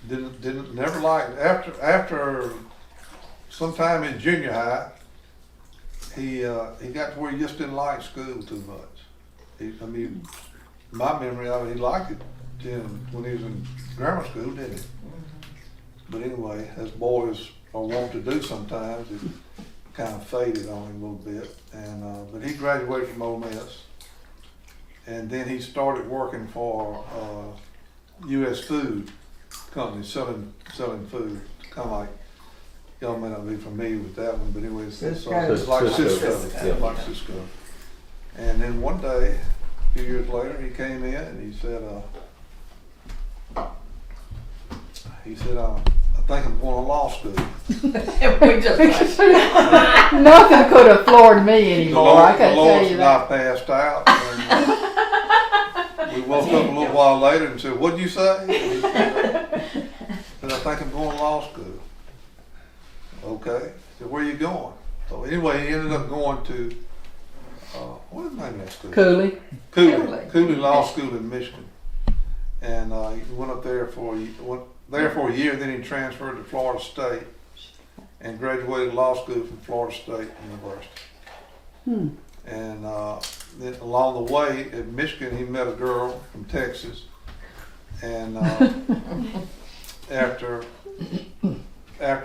Speaker 5: never liked after sometime in junior high. He got to where he just didn't like school too much. I mean, my memory of it, he liked it when he was in grammar school, didn't he? But anyway, as boys are wont to do sometimes, it kind of faded on him a little bit. And but he graduated from Ole Miss, and then he started working for U.S. Food Company, selling food, kind of like. Y'all may not be familiar with that one, but anyway, it's like Cisco. Like Cisco. And then one day, a few years later, he came in and he said, I think I'm going to law school.
Speaker 4: We just
Speaker 7: Nothing could have floored me anymore. I
Speaker 5: The
Speaker 7: can tell
Speaker 5: Lord's
Speaker 7: you
Speaker 5: and
Speaker 7: that.
Speaker 5: I passed out. And we woke up a little while later and said, "What'd you say?" And he said, "I think I'm going to law school." Okay. So where you going? So anyway, he ended up going to what is the name of that school?
Speaker 7: Cooley.
Speaker 5: Cooley Law School in Michigan. And he went up there for a year, then he transferred to Florida State and graduated law school from Florida State University. And then along the way at Michigan, he met a girl from Texas. And after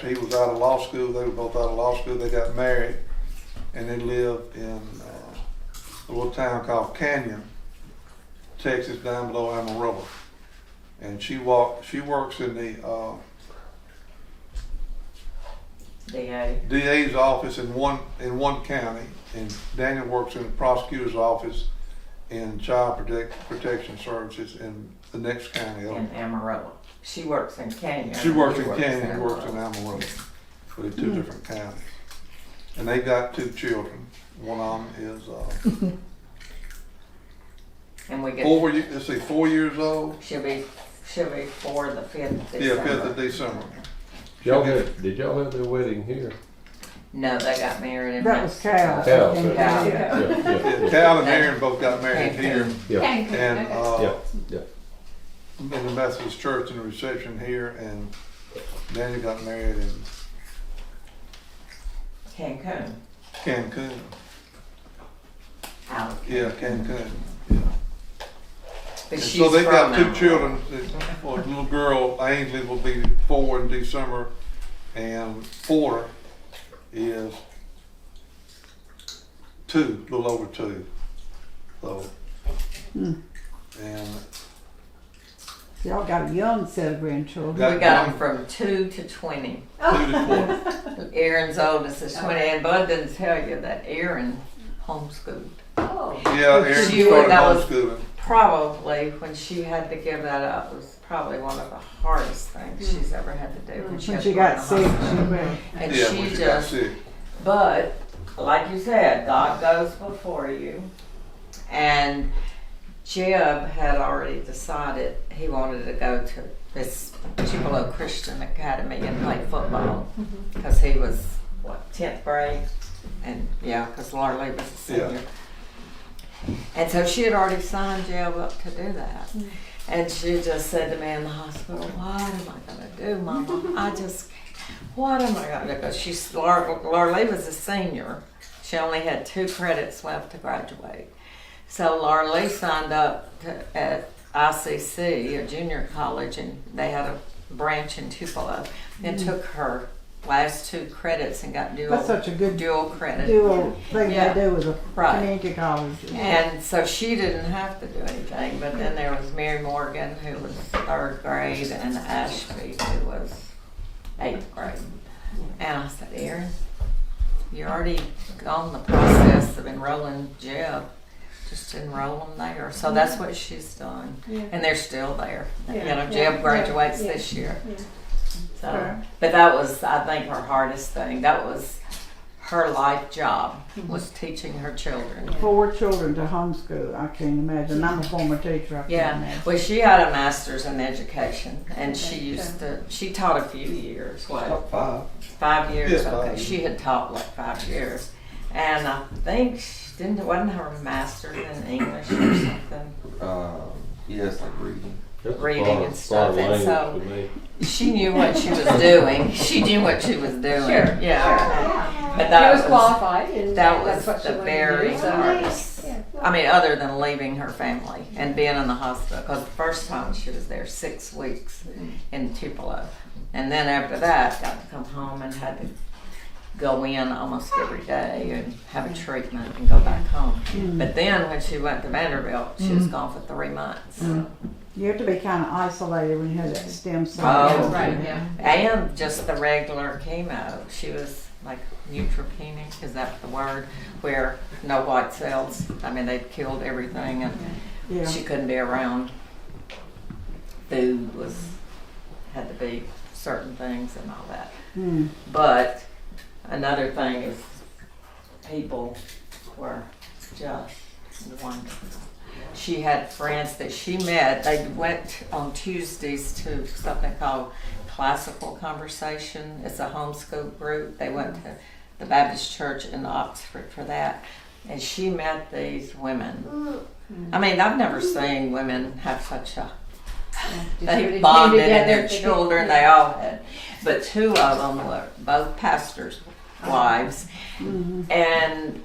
Speaker 5: he was out of law school, they were both out of law school, they got married, and they lived in a little town called Canyon, Texas, down below Amarillo. And she works in the DA's office in one county, and Daniel works in the prosecutor's office in Child Protection Services in the next county over.
Speaker 4: in Amarillo. She works in Canyon.
Speaker 5: She works in
Speaker 4: He
Speaker 5: Canyon, he works in
Speaker 4: Amarillo.
Speaker 5: Amarillo, but in two different counties. And they got 2 children. One of them is
Speaker 4: And we get
Speaker 5: 4 years old.
Speaker 4: she'll be 4 the 5th of
Speaker 5: Yeah,
Speaker 4: December.
Speaker 5: 5th of December.
Speaker 1: Did y'all have their wedding here?
Speaker 4: No, they got married in
Speaker 3: That was Cal.
Speaker 1: Cal,
Speaker 3: And-
Speaker 4: yeah.
Speaker 1: Yeah, yeah,
Speaker 5: Yeah, Cal and Aaron both got married here,
Speaker 1: yeah,
Speaker 5: and,
Speaker 1: yeah.
Speaker 5: in the Methodist church in the reception here, and Danny got married in
Speaker 4: Cancun.
Speaker 5: Cancun.
Speaker 4: Out.
Speaker 5: Yeah, Cancun.
Speaker 4: But
Speaker 5: And
Speaker 4: she's
Speaker 5: so they've got
Speaker 4: from
Speaker 5: two children. Well, the little girl, Ainsley, will be 4 in December, and Porter is 2, a little over 2. So, and
Speaker 3: Y'all got a young set of grandchildren.
Speaker 4: We got them from 2 to 20.
Speaker 5: 2 to 20.
Speaker 4: Aaron's oldest is 20, and Bud didn't tell you that Aaron homeschooled.
Speaker 6: Oh.
Speaker 5: Yeah, Aaron
Speaker 4: She
Speaker 5: started
Speaker 4: that was-
Speaker 5: homeschooling.
Speaker 4: Probably when she had to give that up was probably one of the hardest things she's ever had to do. When she,
Speaker 3: When
Speaker 4: had
Speaker 3: she
Speaker 4: to go in
Speaker 3: got
Speaker 4: the
Speaker 3: sick,
Speaker 4: hospital.
Speaker 3: she went.
Speaker 4: And
Speaker 5: Yeah,
Speaker 4: she
Speaker 5: when she got
Speaker 4: just,
Speaker 5: sick.
Speaker 4: but like you said, God goes before you. And Jeb had already decided he wanted to go to this Tupelo Christian Academy and play football because he was, what, 10th grade? And yeah, because Laura Lee was a senior.
Speaker 5: Yeah.
Speaker 4: And so she had already signed Jeb up to do that. And she just said to me in the hospital, what am I going to do, Mama? What am I going to do? Because Laura Lee was a senior. She only had 2 credits left to graduate. So Laura Lee signed up at ICC, a junior college, and they had a branch in Tupelo, and took her last 2 credits and got
Speaker 3: That's such a good
Speaker 4: dual credit.
Speaker 3: dual thing
Speaker 4: Yeah.
Speaker 3: they do with a
Speaker 4: Right.
Speaker 3: community college.
Speaker 4: And so she didn't have to do anything, but then there was Mary Morgan, who was 3rd grade, and Ashby, who was 8th grade. And I said, Erin, you're already on the process of enrolling Jeb. Just enroll them there. So that's what she's done. And they're still there. You know, Jeb graduates this year. So,
Speaker 3: Okay.
Speaker 4: but that was, I think, her hardest thing. That was her life job, was teaching her children.
Speaker 3: 4 children to homeschool. I can't imagine. I'm a former teacher. I can't
Speaker 4: Yeah,
Speaker 3: imagine.
Speaker 4: well, she had a master's in education, and she taught a few years. What,
Speaker 8: About 5.
Speaker 4: 5 years?
Speaker 5: Yeah, 5
Speaker 4: Okay,
Speaker 5: years.
Speaker 4: she had taught like 5 years, and I think wasn't her master's in English or something.
Speaker 8: Yes, like reading.
Speaker 1: That's
Speaker 4: Reading
Speaker 1: foreign-
Speaker 4: and stuff,
Speaker 1: foreign
Speaker 4: and
Speaker 1: language to me.
Speaker 4: She knew what she was doing. She knew what she was doing.
Speaker 6: Sure.
Speaker 4: Yeah, but
Speaker 6: She
Speaker 4: that
Speaker 6: was qualified, and
Speaker 4: that was
Speaker 6: that's what she
Speaker 4: the
Speaker 6: wanted
Speaker 4: very
Speaker 6: to do. So,
Speaker 4: hardest.
Speaker 6: yeah.
Speaker 4: I mean, other than leaving her family and being in the hospital, because the first time she was there 6 weeks in Tupelo, and then after that got to come home and had to go in almost every day and have a treatment and go back home. But then when she went to Vanderbilt, she was gone for 3 months.
Speaker 3: You have to be kind of isolated when you have that stem cell.
Speaker 4: Oh,
Speaker 6: Right, yeah.
Speaker 4: And just the regular chemo. She was like neutropenic, is that the word? Where no white cells. I mean, they'd killed everything and
Speaker 3: Yeah.
Speaker 4: she couldn't be around. Food had to be certain things and all that.
Speaker 3: Mm.
Speaker 4: But another thing is people were just wonderful. She had friends that she met. They went on Tuesdays to something called Classical Conversation. It's a homeschool group. They went to the Baptist Church in Oxford for that. And she met these women. I mean, I've never seen women have such a they bonded and their children, they all had. But 2 of them were both pastors' wives. And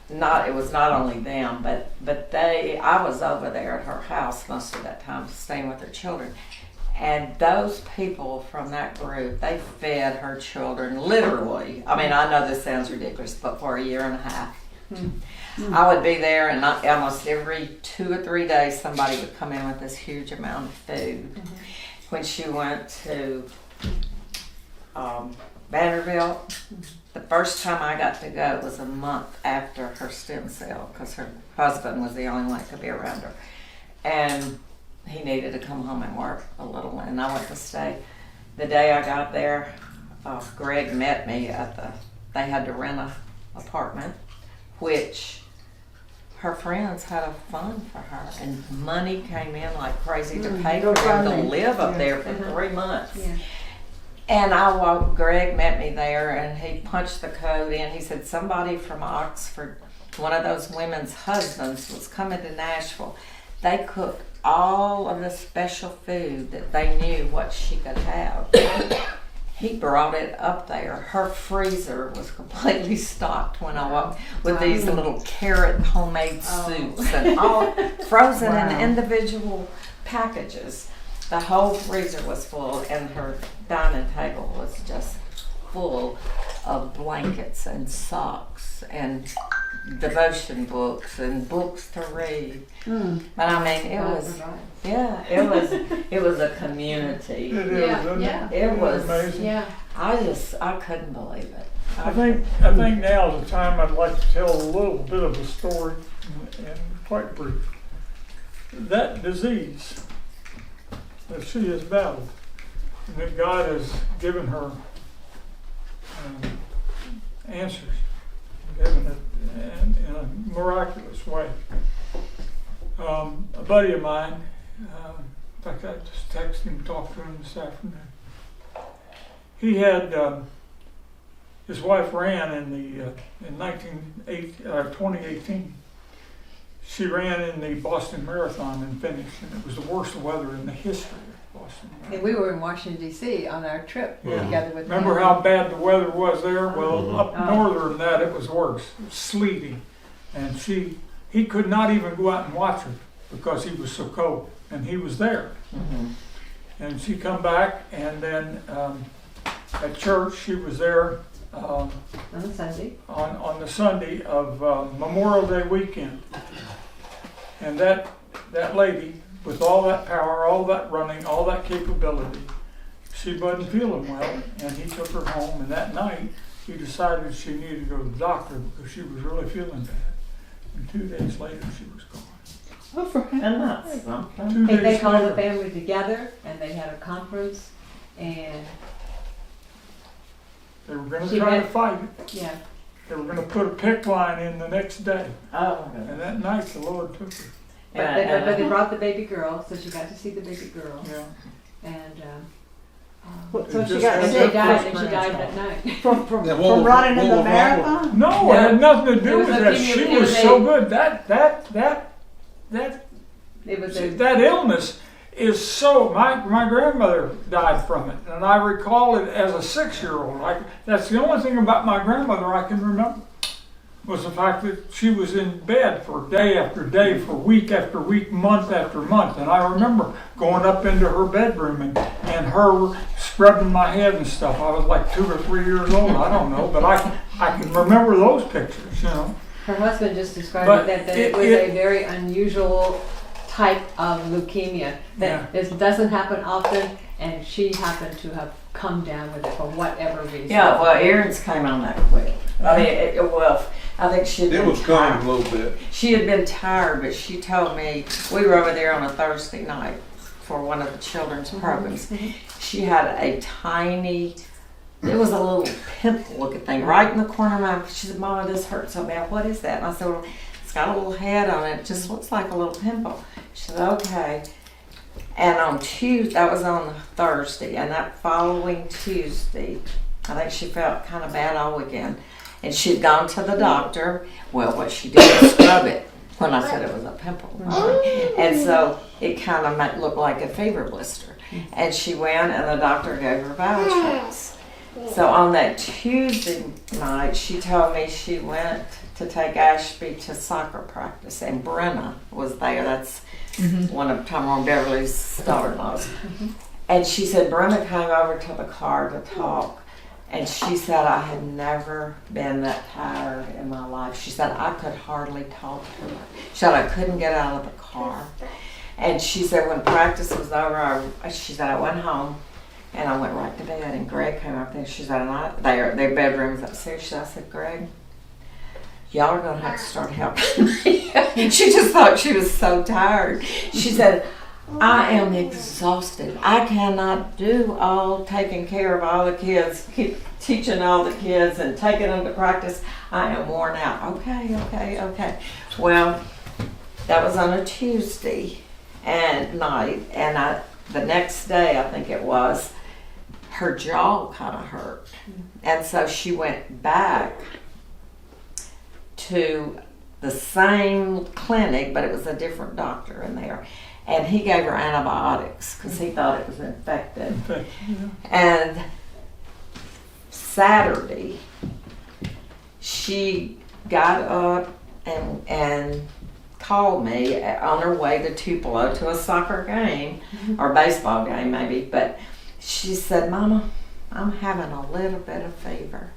Speaker 4: it was not only them, but I was over there at her house most of that time, staying with her children. And those people from that group, they fed her children literally. I mean, I know this sounds ridiculous, but for a year and a half. I would be there, and almost every 2 or 3 days, somebody would come in with this huge amount of food. When she went to Vanderbilt, the first time I got to go was a month after her stem cell, because her husband was the only one that could be around her. And he needed to come home and work a little, and I went to stay. The day I got there, Greg met me they had to rent an apartment, which her friends had a fund for her, and money came in like crazy to pay for them to
Speaker 3: GoFundMe.
Speaker 4: live up
Speaker 3: Yeah.
Speaker 4: there for 3 months.
Speaker 6: Yeah.
Speaker 4: And Greg met me there and he punched the code in. He said somebody from Oxford, one of those women's husbands, was coming to Nashville. They cooked all of the special food that they knew what she could have. He brought it up there. Her freezer was completely stocked when I walked with these little carrot homemade soups and all frozen in individual packages. The whole freezer was full, and her dining table was just full of blankets and socks and devotion books and books to read. But I mean, it was a community.
Speaker 2: It is, isn't
Speaker 6: Yeah.
Speaker 4: It was.
Speaker 2: amazing.
Speaker 6: Yeah.
Speaker 4: I couldn't believe it.
Speaker 2: I think now is the time I'd like to tell a little bit of a story, and quite brief. That disease that she has battled, and that God has given her answers, given it in a miraculous way. A buddy of mine, in fact, I just texted him, talked to him this afternoon. He had his wife ran in 2018. She ran in the Boston Marathon and finished, and it was the worst weather in the history of Boston Marathon.
Speaker 6: And we were in Washington D.C. on our trip together with.
Speaker 2: Remember how bad the weather was there? Well, up northern than that, it was worse. It was sleety, and he could not even go out and watch her because he was so cold, and he was there. And she come back, and then at church she was there
Speaker 6: on Sunday.
Speaker 2: on the Sunday of Memorial Day weekend, and that lady, with all that power, all that running, all that capability, she wasn't feeling well, and he took her home, and that night he decided she needed to go to the doctor because she was really feeling bad. And 2 days later she was gone.
Speaker 7: Oh, for
Speaker 4: And that's something.
Speaker 2: 2
Speaker 6: They
Speaker 2: days
Speaker 6: called the
Speaker 2: later.
Speaker 6: family together and they had a conference and
Speaker 2: They were going
Speaker 6: She
Speaker 2: to try to
Speaker 6: met-
Speaker 2: fight it.
Speaker 6: yeah.
Speaker 2: They were going to put a PICC line in the next day,
Speaker 4: Oh,
Speaker 2: and that night the Lord took her.
Speaker 6: But they brought the baby girl, so she got to see the baby girl.
Speaker 2: Yeah.
Speaker 6: And
Speaker 3: So
Speaker 2: It
Speaker 3: she
Speaker 2: just
Speaker 3: got
Speaker 2: had
Speaker 6: she
Speaker 3: sick
Speaker 6: died, and she
Speaker 2: first
Speaker 6: died
Speaker 2: grandchild.
Speaker 6: that night.
Speaker 3: from
Speaker 5: Yeah, what was-
Speaker 3: running in
Speaker 5: what
Speaker 3: the
Speaker 5: was wrong with-
Speaker 3: marathon?
Speaker 2: No, it had nothing to
Speaker 6: It
Speaker 2: do
Speaker 6: was
Speaker 2: with
Speaker 6: a
Speaker 2: that. She
Speaker 6: leukemia.
Speaker 2: was so good.
Speaker 6: It was
Speaker 2: That illness is so. My grandmother died from it, and I recall it as a 6-year-old. That's the only thing about my grandmother I can remember, was the fact that she was in bed for day after day, for week after week, month after month. And I remember going up into her bedroom and her scrubbing my head and stuff. I was like 2 or 3 years old. I don't know, but I can remember those pictures. You know.
Speaker 6: her husband just described
Speaker 2: But
Speaker 6: that it was a very unusual type of leukemia that this doesn't happen often, and she happened to have come down with it for whatever reason.
Speaker 4: Yeah, well, Erin's came on that quick. I mean, I think she'd
Speaker 5: It
Speaker 4: been
Speaker 5: was coming
Speaker 4: tired.
Speaker 5: a little bit.
Speaker 4: She had been tired, but she told me, we were over there on a Thursday night for one of the children's programs. She had a tiny, it was a little pimple looking thing right in the corner of my, she said, Mama, this hurts so bad. What is that? And I said, well, it's got a little head on it. It just looks like a little pimple. She said, okay. And on Tuesday, that was on Thursday, and that following Tuesday, I think she felt kind of bad all weekend. And she'd gone to the doctor. Well, what she did was scrub it when I said it was a pimple. And so it kind of looked like a fever blister. And she went, and the doctor gave her Valtrex. So on that Tuesday night, she told me she went to take Ashby to soccer practice, and Brenna was there. That's one of Tyrone Beverly's daughter-in-laws. And she said Brenna came over to the car to talk, and she said, I had never been that tired in my life. She said, I could hardly talk to her. She said, I couldn't get out of the car. And she said, when practice was over, she said, I went home, and I went right to bed, and Greg came up there. She said, their bedroom's upstairs. She said, I said, Greg, y'all are going to have to start helping me. She just thought she was so tired. She said, I am exhausted. I cannot do all taking care of all the kids, keep teaching all the kids and taking them to practice. I am worn out. Okay. Well, that was on a Tuesday night, and the next day, I think it was, her jaw kind of hurt. And so she went back to the same clinic, but it was a different doctor in there. And he gave her antibiotics because he thought it was infected. And Saturday, she got up and called me on her way to Tupelo to a soccer game or baseball game maybe, but she said, "Mama, I'm having a little bit of fever."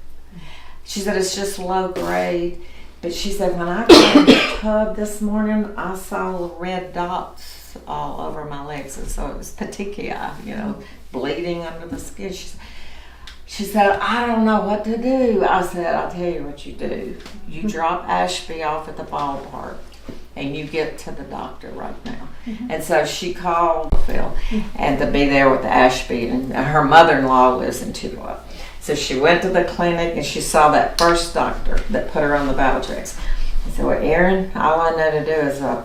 Speaker 4: She said, "It's just low grade," but she said, "When I got in the tub this morning, I saw little red dots all over my legs," and so it was petechia, bleeding under the skin. She said, "I don't know what to do." I said, "I'll tell you what you do. You drop Ashby off at the ballpark and you get to the doctor right now." And so she called Phil and to be there with Ashby, and her mother-in-law lives in Tupelo. So she went to the clinic and she saw that first doctor that put her on the Valtrex. He said, "Well, Erin, all I know to do is a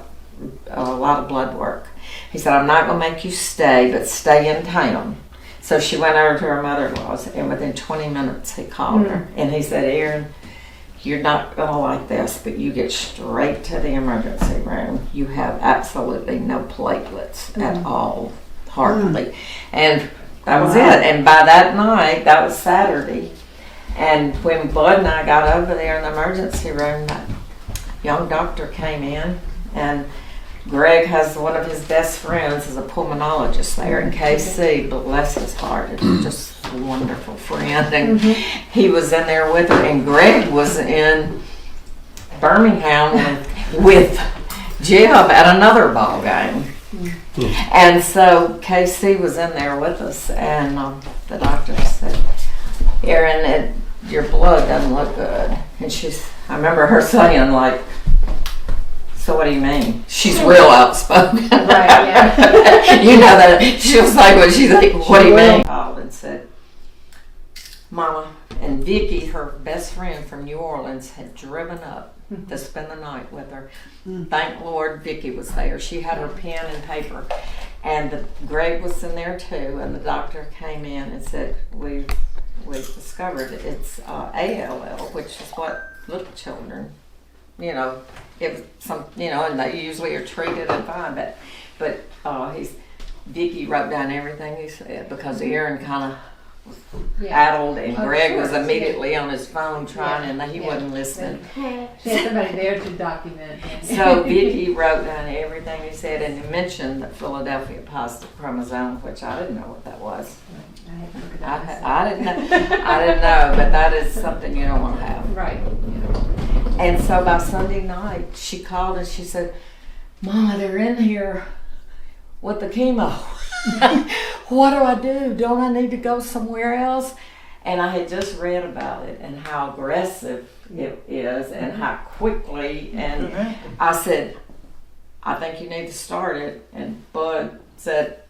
Speaker 4: lot of blood work." He said, "I'm not going to make you stay, but stay in town." So she went over to her mother-in-law's, and within 20 minutes he called her. And he said, "Erin, you're not going to like this, but you get straight to the emergency room. You have absolutely no platelets at all, hardly." And that was it. And by that night, that was Saturday, and when Bud and I got over there in the emergency room, that young doctor came in, and Greg has one of his best friends is a pulmonologist there in KC, bless his heart, it's just a wonderful friend, and he was in there with her, and Greg was in Birmingham with Jeb at another ball game. And so KC was in there with us, and the doctor said, "Erin, your blood doesn't look good." And I remember her saying, like, "So what do you mean?" She's real outspoken.
Speaker 6: Right, yeah.
Speaker 4: You know that. She'll say what she's like, "What do you mean?" Called and said, "Mama," and Vicky, her best friend from New Orleans, had driven up to spend the night with her. Thank Lord Vicky was there. She had her pen and paper, and Greg was in there too. And the doctor came in and said, "We've discovered it's ALL, which is what little children, give some, and they usually are treated and fine." But Vicky wrote down everything he said because Erin kind of addled, and Greg was immediately on his phone trying, and he wasn't listening.
Speaker 6: She had somebody there to document.
Speaker 4: So Vicky wrote down everything he said, and he mentioned the Philadelphia positive chromosome, which I didn't know what that was. I didn't know, but that is something you don't want to have.
Speaker 6: Right.
Speaker 4: And so by Sunday night, she called and she said, "Mama, they're in here with the chemo. What do I do? Don't I need to go somewhere else?" And I had just read about it and how aggressive it is and how quickly. And I said, "I think you need to start it." And Bud said,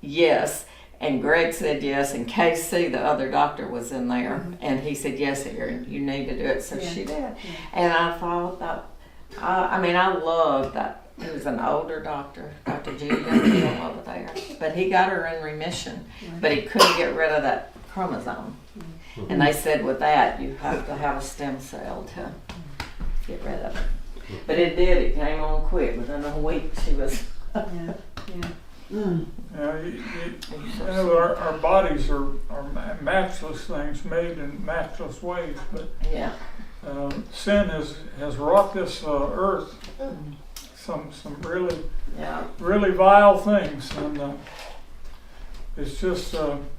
Speaker 4: "Yes." And Greg said yes, and KC, the other doctor, was in there, and he said, "Yes, Erin, you need to do it." So she did. And I thought that, I love that. He was an older doctor, Dr. Judy O'Neill over there, but he got her in remission, but he couldn't get rid of that chromosome. And they said with that, you have to have a stem cell to get rid of it. But it did, it came on quick. Within a week, she was...
Speaker 2: Our bodies are matchless things, made in matchless ways, but sin has wrought this earth some really vile things, and it's just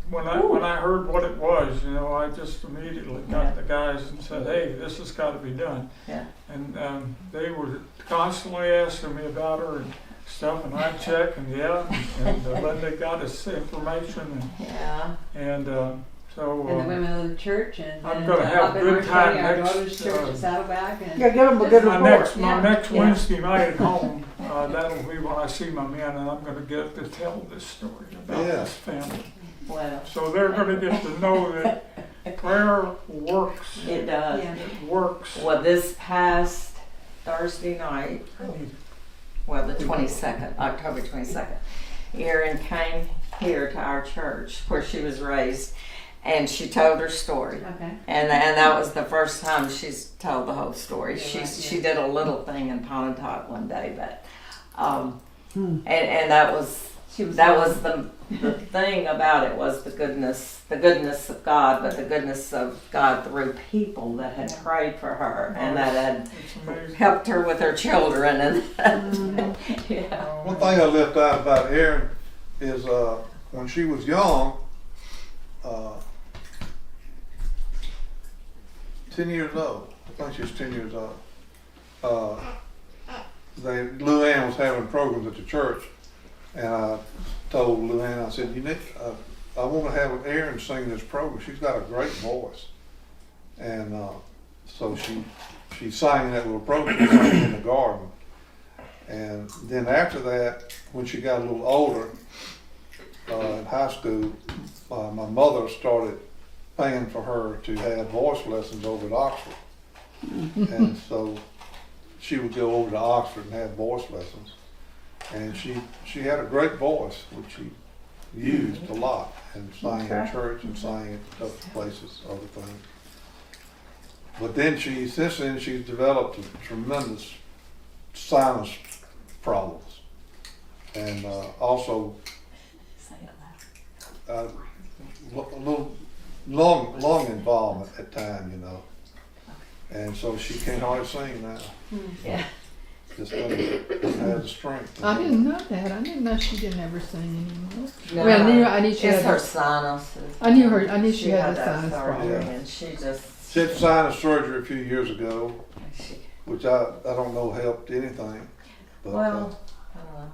Speaker 2: when I heard what it was, I just immediately got the guys and said, "Hey, this has got to be done." And they were constantly asking me about her and stuff, and I check, and Linda got us information, and so
Speaker 6: and the women of the church, and
Speaker 2: I'm going to have a good time
Speaker 6: our
Speaker 2: next.
Speaker 6: daughter's church at Saddleback, and
Speaker 3: Yeah, give them a good report.
Speaker 2: My next Wednesday night at home, that'll be when I see my men, and I'm going to get to tell this story about this family.
Speaker 4: Wow.
Speaker 2: So they're going to get to know that prayer works.
Speaker 4: It does.
Speaker 2: It works.
Speaker 4: Well, this past Thursday night, the 22nd, October 22nd, Erin came here to our church where she was raised, and she told her story.
Speaker 6: Okay.
Speaker 4: And that was the first time she's told the whole story. She did a little thing in Pontotoc one day, but and that was the thing about it was the goodness of God, but the goodness of God through people that had prayed for her and that had
Speaker 2: It's amazing.
Speaker 4: helped her with her children and yeah.
Speaker 5: One thing I left out about Erin is when she was young, 10 years old. I think she was 10 years old. Luann was having programs at the church, and I told Luann, I said, you need, I want to have Erin sing this program. She's got a great voice, and so she sang that little program, she sang in the garden. And then after that, when she got a little older, in high school, my mother started paying for her to have voice lessons over at Oxford. And so she would go over to Oxford and have voice lessons. And she had a great voice, which she used a lot, and sang in church and sang at other places, other things. But then since then she's developed a tremendous sinus problems, and also a little lung involvement at times, you know. And so she can't hardly sing now.
Speaker 4: Yeah.
Speaker 5: Just doesn't have the strength.
Speaker 7: I didn't know that. I didn't know she didn't ever sing anymore.
Speaker 4: No,
Speaker 7: Well, I knew she
Speaker 4: it's
Speaker 7: had
Speaker 4: her
Speaker 7: her.
Speaker 4: sinuses.
Speaker 7: I knew she had the
Speaker 4: that
Speaker 7: sinus
Speaker 4: surgery,
Speaker 7: problem.
Speaker 4: and she just
Speaker 5: She had sinus surgery a few years ago,
Speaker 4: she,
Speaker 5: which I don't know helped anything. But,
Speaker 4: well, I don't know.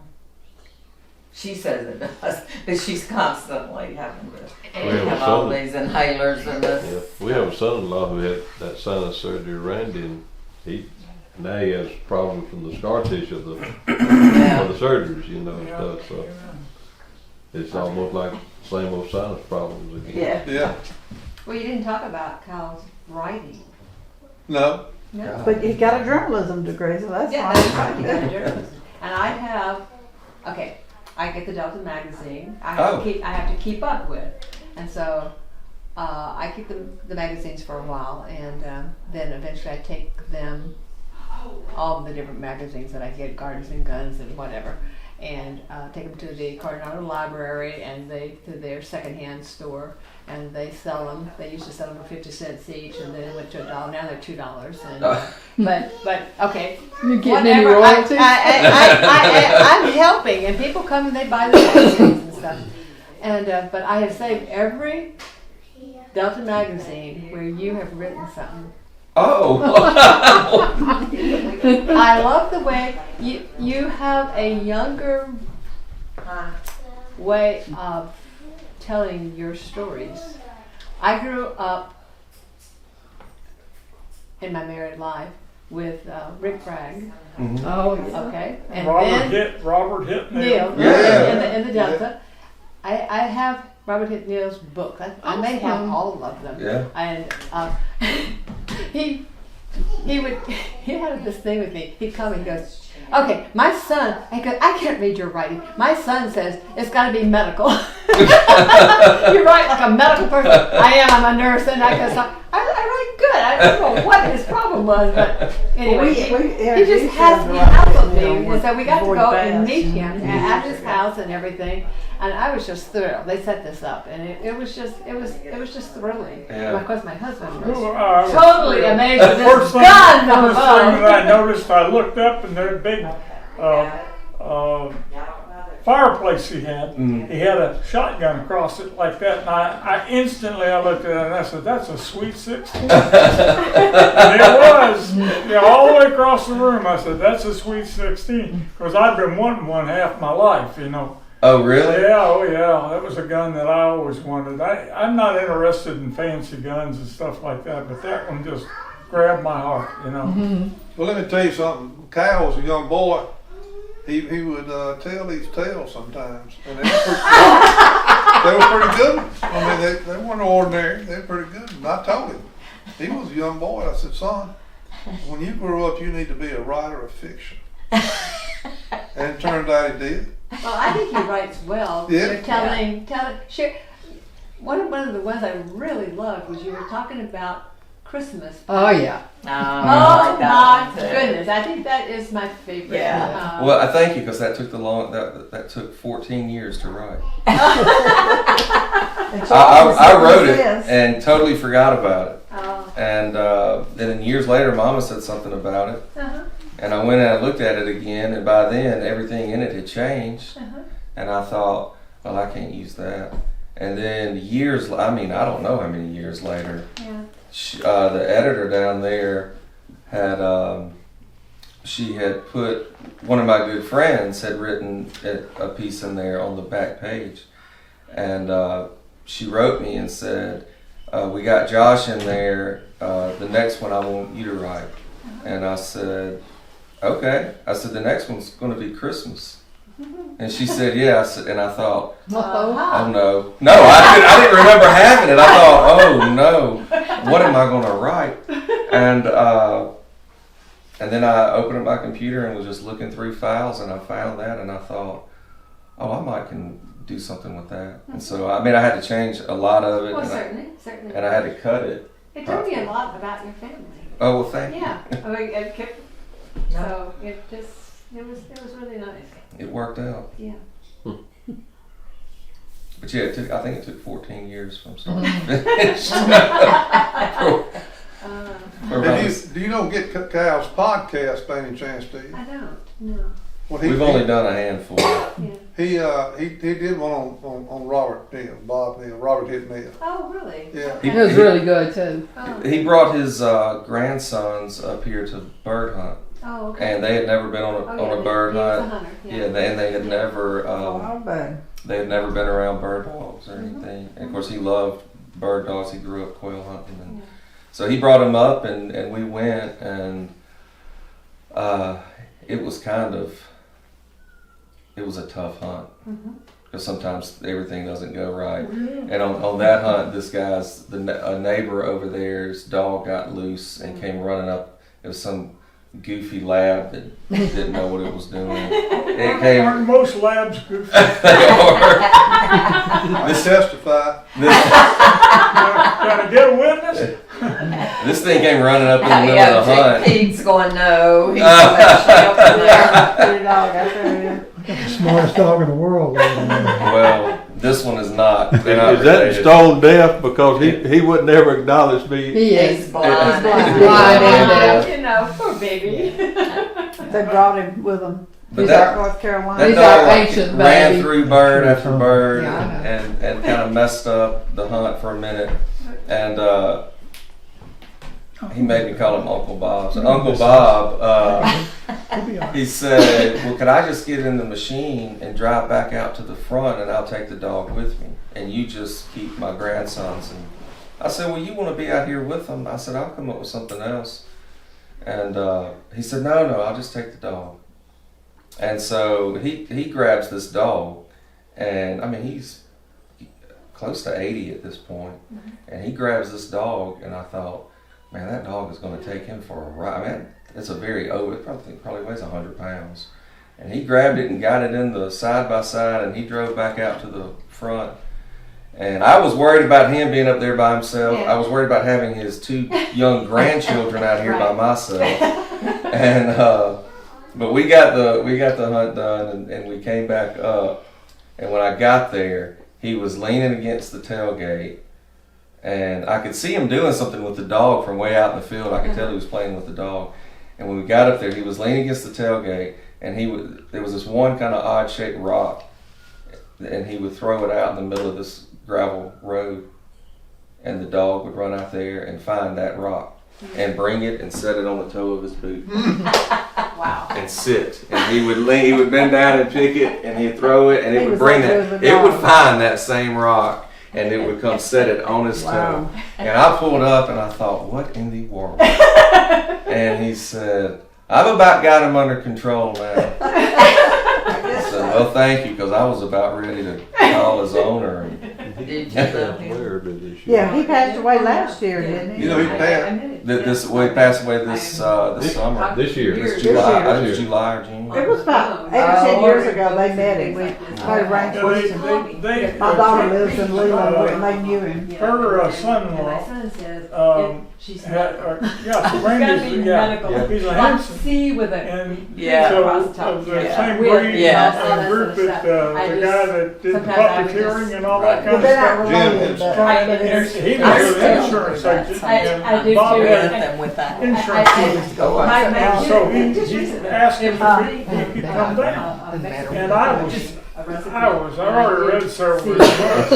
Speaker 4: She says it does, but she's constantly having to
Speaker 1: We have a
Speaker 4: have all
Speaker 1: son.
Speaker 4: these inhalers and
Speaker 1: Yeah,
Speaker 4: this.
Speaker 1: we have a son-in-law who had that sinus surgery, Randy, and now he has problems from the scar tissue of the surgeries, you know, and stuff. So it's almost like same old sinus problems again.
Speaker 4: Yeah.
Speaker 5: yeah,
Speaker 6: Well, you didn't talk about Kyle's writing.
Speaker 5: no,
Speaker 6: No.
Speaker 3: But you got a journalism degree, so that's
Speaker 6: Yeah,
Speaker 3: fine.
Speaker 6: that's right. You got a journalism. And I have, I get the Delta magazine. I have to keep up with, and so I keep the magazines for a while, and then eventually I take them, all of the different magazines that I get, Gardens and Guns and whatever, and take them to the Coronado Library and to their secondhand store, and they sell them. They used to sell them for 50 cents each, and then it went to $1. Now they're $2. And but okay.
Speaker 7: You getting any
Speaker 6: Whatever.
Speaker 7: royalties?
Speaker 6: I'm helping, and people come and they buy the magazines and stuff. And but I have saved every Delta magazine where you have written something.
Speaker 8: Oh.
Speaker 6: I love the way you have a younger way of telling your stories. I grew up in my married life with Rick Bragg.
Speaker 7: Oh, yeah.
Speaker 6: Okay, and
Speaker 2: Robert hit
Speaker 6: Neil,
Speaker 5: Yeah.
Speaker 6: in the Delta. I have Robert Hit Neal's book. I may have
Speaker 7: Awesome.
Speaker 6: all of them.
Speaker 8: Yeah.
Speaker 6: And he had this thing with me. He'd come and he goes, okay, my son, I can't read your writing. My son says it's got to be medical. You write like a medical person. I am. I'm a nurse, and I write good. I don't know what his problem was, but anyway, he just hassled me, and so we got to go and meet him at his house and everything. And I was just thrilled. They set this up, and it was just thrilling.
Speaker 8: Yeah.
Speaker 6: And of course, my husband was
Speaker 2: I was
Speaker 6: totally amazed with
Speaker 2: The
Speaker 6: this
Speaker 2: first thing
Speaker 6: gun from
Speaker 2: that
Speaker 6: above.
Speaker 2: I noticed, I looked up and their big fireplace he had. He had a shotgun across it like that, and I instantly looked at it and I said, "That's a Sweet 16." And it was, all the way across the room. I said, "That's a Sweet 16," because I'd been wanting one half my life,
Speaker 8: Oh, really?
Speaker 2: Yeah, oh yeah, that was a gun that I always wanted. I'm not interested in fancy guns and stuff like that, but that one just grabbed my heart,
Speaker 5: Well, let me tell you something. Kyle was a young boy. He would tell these tales sometimes, and they were pretty good ones. I mean, they weren't ordinary. They were pretty good. And I told him, he was a young boy. I said, son, when you grow up, you need to be a writer of fiction. And it turned out he did.
Speaker 6: Well, I think he writes well.
Speaker 5: Yeah.
Speaker 6: You're share. One of the ones I really loved was you were talking about Christmas.
Speaker 7: Oh yeah.
Speaker 6: Oh
Speaker 4: I like that
Speaker 6: my
Speaker 4: one, too.
Speaker 6: goodness! I think that is my favorite.
Speaker 4: Yeah.
Speaker 8: Well, I thank you because that took that took 14 years to write.
Speaker 3: It's always
Speaker 8: I
Speaker 3: what
Speaker 8: wrote it
Speaker 3: says.
Speaker 8: and totally forgot about it.
Speaker 6: Oh,
Speaker 8: And then years later, Mama said something about it.
Speaker 6: uh-huh,
Speaker 8: And I went and I looked at it again, and by then everything in it had changed.
Speaker 6: uh-huh.
Speaker 8: And I thought, well, I can't use that. And then years, I mean, I don't know how many years later,
Speaker 6: Yeah.
Speaker 8: the editor down there had, she had put, one of my good friends had written a piece in there on the back page. And she wrote me and said, we got Josh in there, the next one I want you to write. And I said, okay. I said, the next one's going to be Christmas. And she said, yeah. I said, and I thought, oh no. No, I didn't remember having it. I thought, oh no, what am I going to write? And then I opened up my computer and was just looking through files, and I found that, and I thought, oh, I might can do something with that. And so, I mean, I had to change a lot of it,
Speaker 6: Well,
Speaker 8: and
Speaker 6: certainly.
Speaker 8: I had to cut it.
Speaker 6: It told me a lot about your family.
Speaker 8: Oh, well, thank you.
Speaker 6: Yeah. I mean, it kept, so it was really nice.
Speaker 8: It worked out.
Speaker 6: Yeah.
Speaker 8: But yeah, I think it took 14 years from start to finish.
Speaker 5: Do you know Get Kyle's podcast by any chance, do you?
Speaker 6: I don't. No.
Speaker 5: Well,
Speaker 8: We've only done a handful.
Speaker 6: Yeah.
Speaker 5: he did one on Robert Neal, Bob Neal, Robert Hitt Neal.
Speaker 6: Oh, really?
Speaker 5: Yeah.
Speaker 6: Okay.
Speaker 7: It was really good too.
Speaker 6: Oh.
Speaker 8: He brought his grandsons up here to bird hunt,
Speaker 6: Oh, okay.
Speaker 8: and they had never been on a bird
Speaker 6: he was a
Speaker 8: hunt.
Speaker 6: hunter.
Speaker 8: Yeah, and they had never
Speaker 3: Oh, bad.
Speaker 8: they had never been around bird dogs or anything. And of course, he loved bird dogs. He grew up quail hunting, and so he brought him up, and we went, and it was it was a tough hunt because sometimes everything doesn't go right. And on that hunt, this guy's a neighbor over there's dog got loose and came running up. It was some goofy lab that didn't know what it was doing. It came.
Speaker 2: Aren't most labs goofy?
Speaker 8: They are.
Speaker 5: I testify.
Speaker 2: Can I get a witness?
Speaker 8: This thing came running up in the middle of the hunt.
Speaker 4: Pete's going, no. He's going to stay up in there.
Speaker 3: Pretty dog, I tell you.
Speaker 9: The smartest dog in the world.
Speaker 8: Well, this one is not. They're not
Speaker 1: Is that
Speaker 8: related.
Speaker 1: stone deaf? Because he would never acknowledge me.
Speaker 7: He is.
Speaker 4: He's blind.
Speaker 7: He's blind and deaf.
Speaker 6: You know, poor baby.
Speaker 3: They brought him with them.
Speaker 8: But
Speaker 3: He's
Speaker 8: that-
Speaker 3: out North
Speaker 8: That
Speaker 3: Carolina.
Speaker 7: He's
Speaker 8: dog
Speaker 7: our
Speaker 8: like,
Speaker 7: ancient
Speaker 8: ran
Speaker 7: baby.
Speaker 8: through bird after bird
Speaker 7: Yeah, I know.
Speaker 8: and kind of messed up the hunt for a minute. And he made me call him Uncle Bob. So Uncle Bob, he said, well, could I just get in the machine and drive back out to the front and I'll take the dog with me. And you just keep my grandsons. And I said, well, you want to be out here with them? I said, I'll come up with something else. And he said, no, I'll just take the dog. And so he grabs this dog, and I mean, he's close to 80 at this point, and he grabs this dog, and I thought, man, that dog is going to take him for a ride. I mean, it's a very it probably weighs 100 pounds. And he grabbed it and got it in the side by side, and he drove back out to the front. And I was worried about him being up there by himself.
Speaker 6: Yeah.
Speaker 8: I was worried about having his 2 young grandchildren out here by myself. And but we got the hunt done, and we came back up. And when I got there, he was leaning against the tailgate, and I could see him doing something with the dog from way out in the field. I could tell he was playing with the dog. And when we got up there, he was leaning against the tailgate, and there was this one kind of odd shaped rock, and he would throw it out in the middle of this gravel road, and the dog would run out there and find that rock and bring it and set it on the toe of his boot.
Speaker 6: Wow.
Speaker 8: And sit, and he would bend down and pick it, and he'd throw it, and it
Speaker 3: He
Speaker 8: would
Speaker 3: was
Speaker 8: bring
Speaker 3: like
Speaker 8: it.
Speaker 3: with the
Speaker 8: It would
Speaker 3: dog.
Speaker 8: find that same rock, and it would come set it on his
Speaker 3: Wow.
Speaker 8: toe. And I pulled up, and I thought, what in the world? And he said, I've about got him under control now. I said, well, thank you, because I was about ready to call his owner. And
Speaker 4: Did you love him?
Speaker 1: Where did he shoot?
Speaker 3: Yeah, he passed away last year, didn't he?
Speaker 5: You know, he passed.
Speaker 8: This well, he passed away this summer.
Speaker 1: This year.
Speaker 8: This
Speaker 3: year.
Speaker 8: July, I think it
Speaker 1: This
Speaker 8: was
Speaker 1: year.
Speaker 8: July or June.
Speaker 3: It was about 8 or 10 years ago they met him. They arranged
Speaker 2: Yeah,
Speaker 3: with him. My daughter lives in Leland and they knew him.
Speaker 2: Her son-in-law
Speaker 10: son says, she's
Speaker 2: had, yeah,
Speaker 10: It's
Speaker 2: Randy's,
Speaker 10: gotta be
Speaker 2: yeah,
Speaker 10: medical.
Speaker 2: he's a
Speaker 10: Like
Speaker 2: Hanson.
Speaker 10: C with a.
Speaker 2: And
Speaker 4: Yeah.
Speaker 2: so,
Speaker 10: Across the top.
Speaker 2: of the
Speaker 10: Yeah.
Speaker 2: same
Speaker 10: With-
Speaker 2: breed
Speaker 4: yeah.
Speaker 2: and group that,
Speaker 10: I
Speaker 2: the
Speaker 10: just-
Speaker 2: guy that did the
Speaker 10: sometimes I would
Speaker 2: puppeteering
Speaker 10: just-
Speaker 2: and all
Speaker 8: Right.
Speaker 2: that kind
Speaker 3: Well,
Speaker 2: of
Speaker 3: they're not
Speaker 2: stuff.
Speaker 3: related,
Speaker 5: Jim,
Speaker 3: but
Speaker 10: I-
Speaker 3: but it's.
Speaker 2: He was
Speaker 4: I
Speaker 2: an
Speaker 4: still
Speaker 2: insurance
Speaker 4: do
Speaker 2: agent,
Speaker 10: I
Speaker 2: and
Speaker 10: do
Speaker 2: Bob
Speaker 10: too.
Speaker 2: had
Speaker 4: Them with that.
Speaker 2: insurance agents go
Speaker 10: My-
Speaker 2: out.
Speaker 10: my
Speaker 2: So
Speaker 10: kid-
Speaker 2: he asked him if he could come down. And I was I already read several of his books.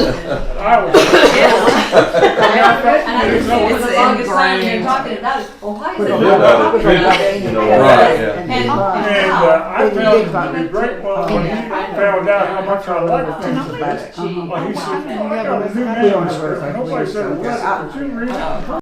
Speaker 2: I was.
Speaker 10: And I just think it's the longest time you're
Speaker 4: ingrained.
Speaker 10: talking about it. Well, why is
Speaker 3: We
Speaker 10: it?
Speaker 3: don't
Speaker 1: Yeah,
Speaker 3: know
Speaker 1: that
Speaker 3: what
Speaker 1: was
Speaker 3: was
Speaker 1: big,
Speaker 3: about
Speaker 1: you know,
Speaker 3: it.
Speaker 8: right, yeah.
Speaker 3: And
Speaker 2: And
Speaker 3: how.
Speaker 2: I
Speaker 3: They
Speaker 2: found
Speaker 3: did
Speaker 2: it
Speaker 3: find
Speaker 2: to be great. Well, when he found out how much I liked things about it, well, he said, "Oh, I got a new
Speaker 3: We don't have
Speaker 2: manuscript.
Speaker 3: very much
Speaker 2: Nobody said a word.
Speaker 3: research.
Speaker 2: But you read it?"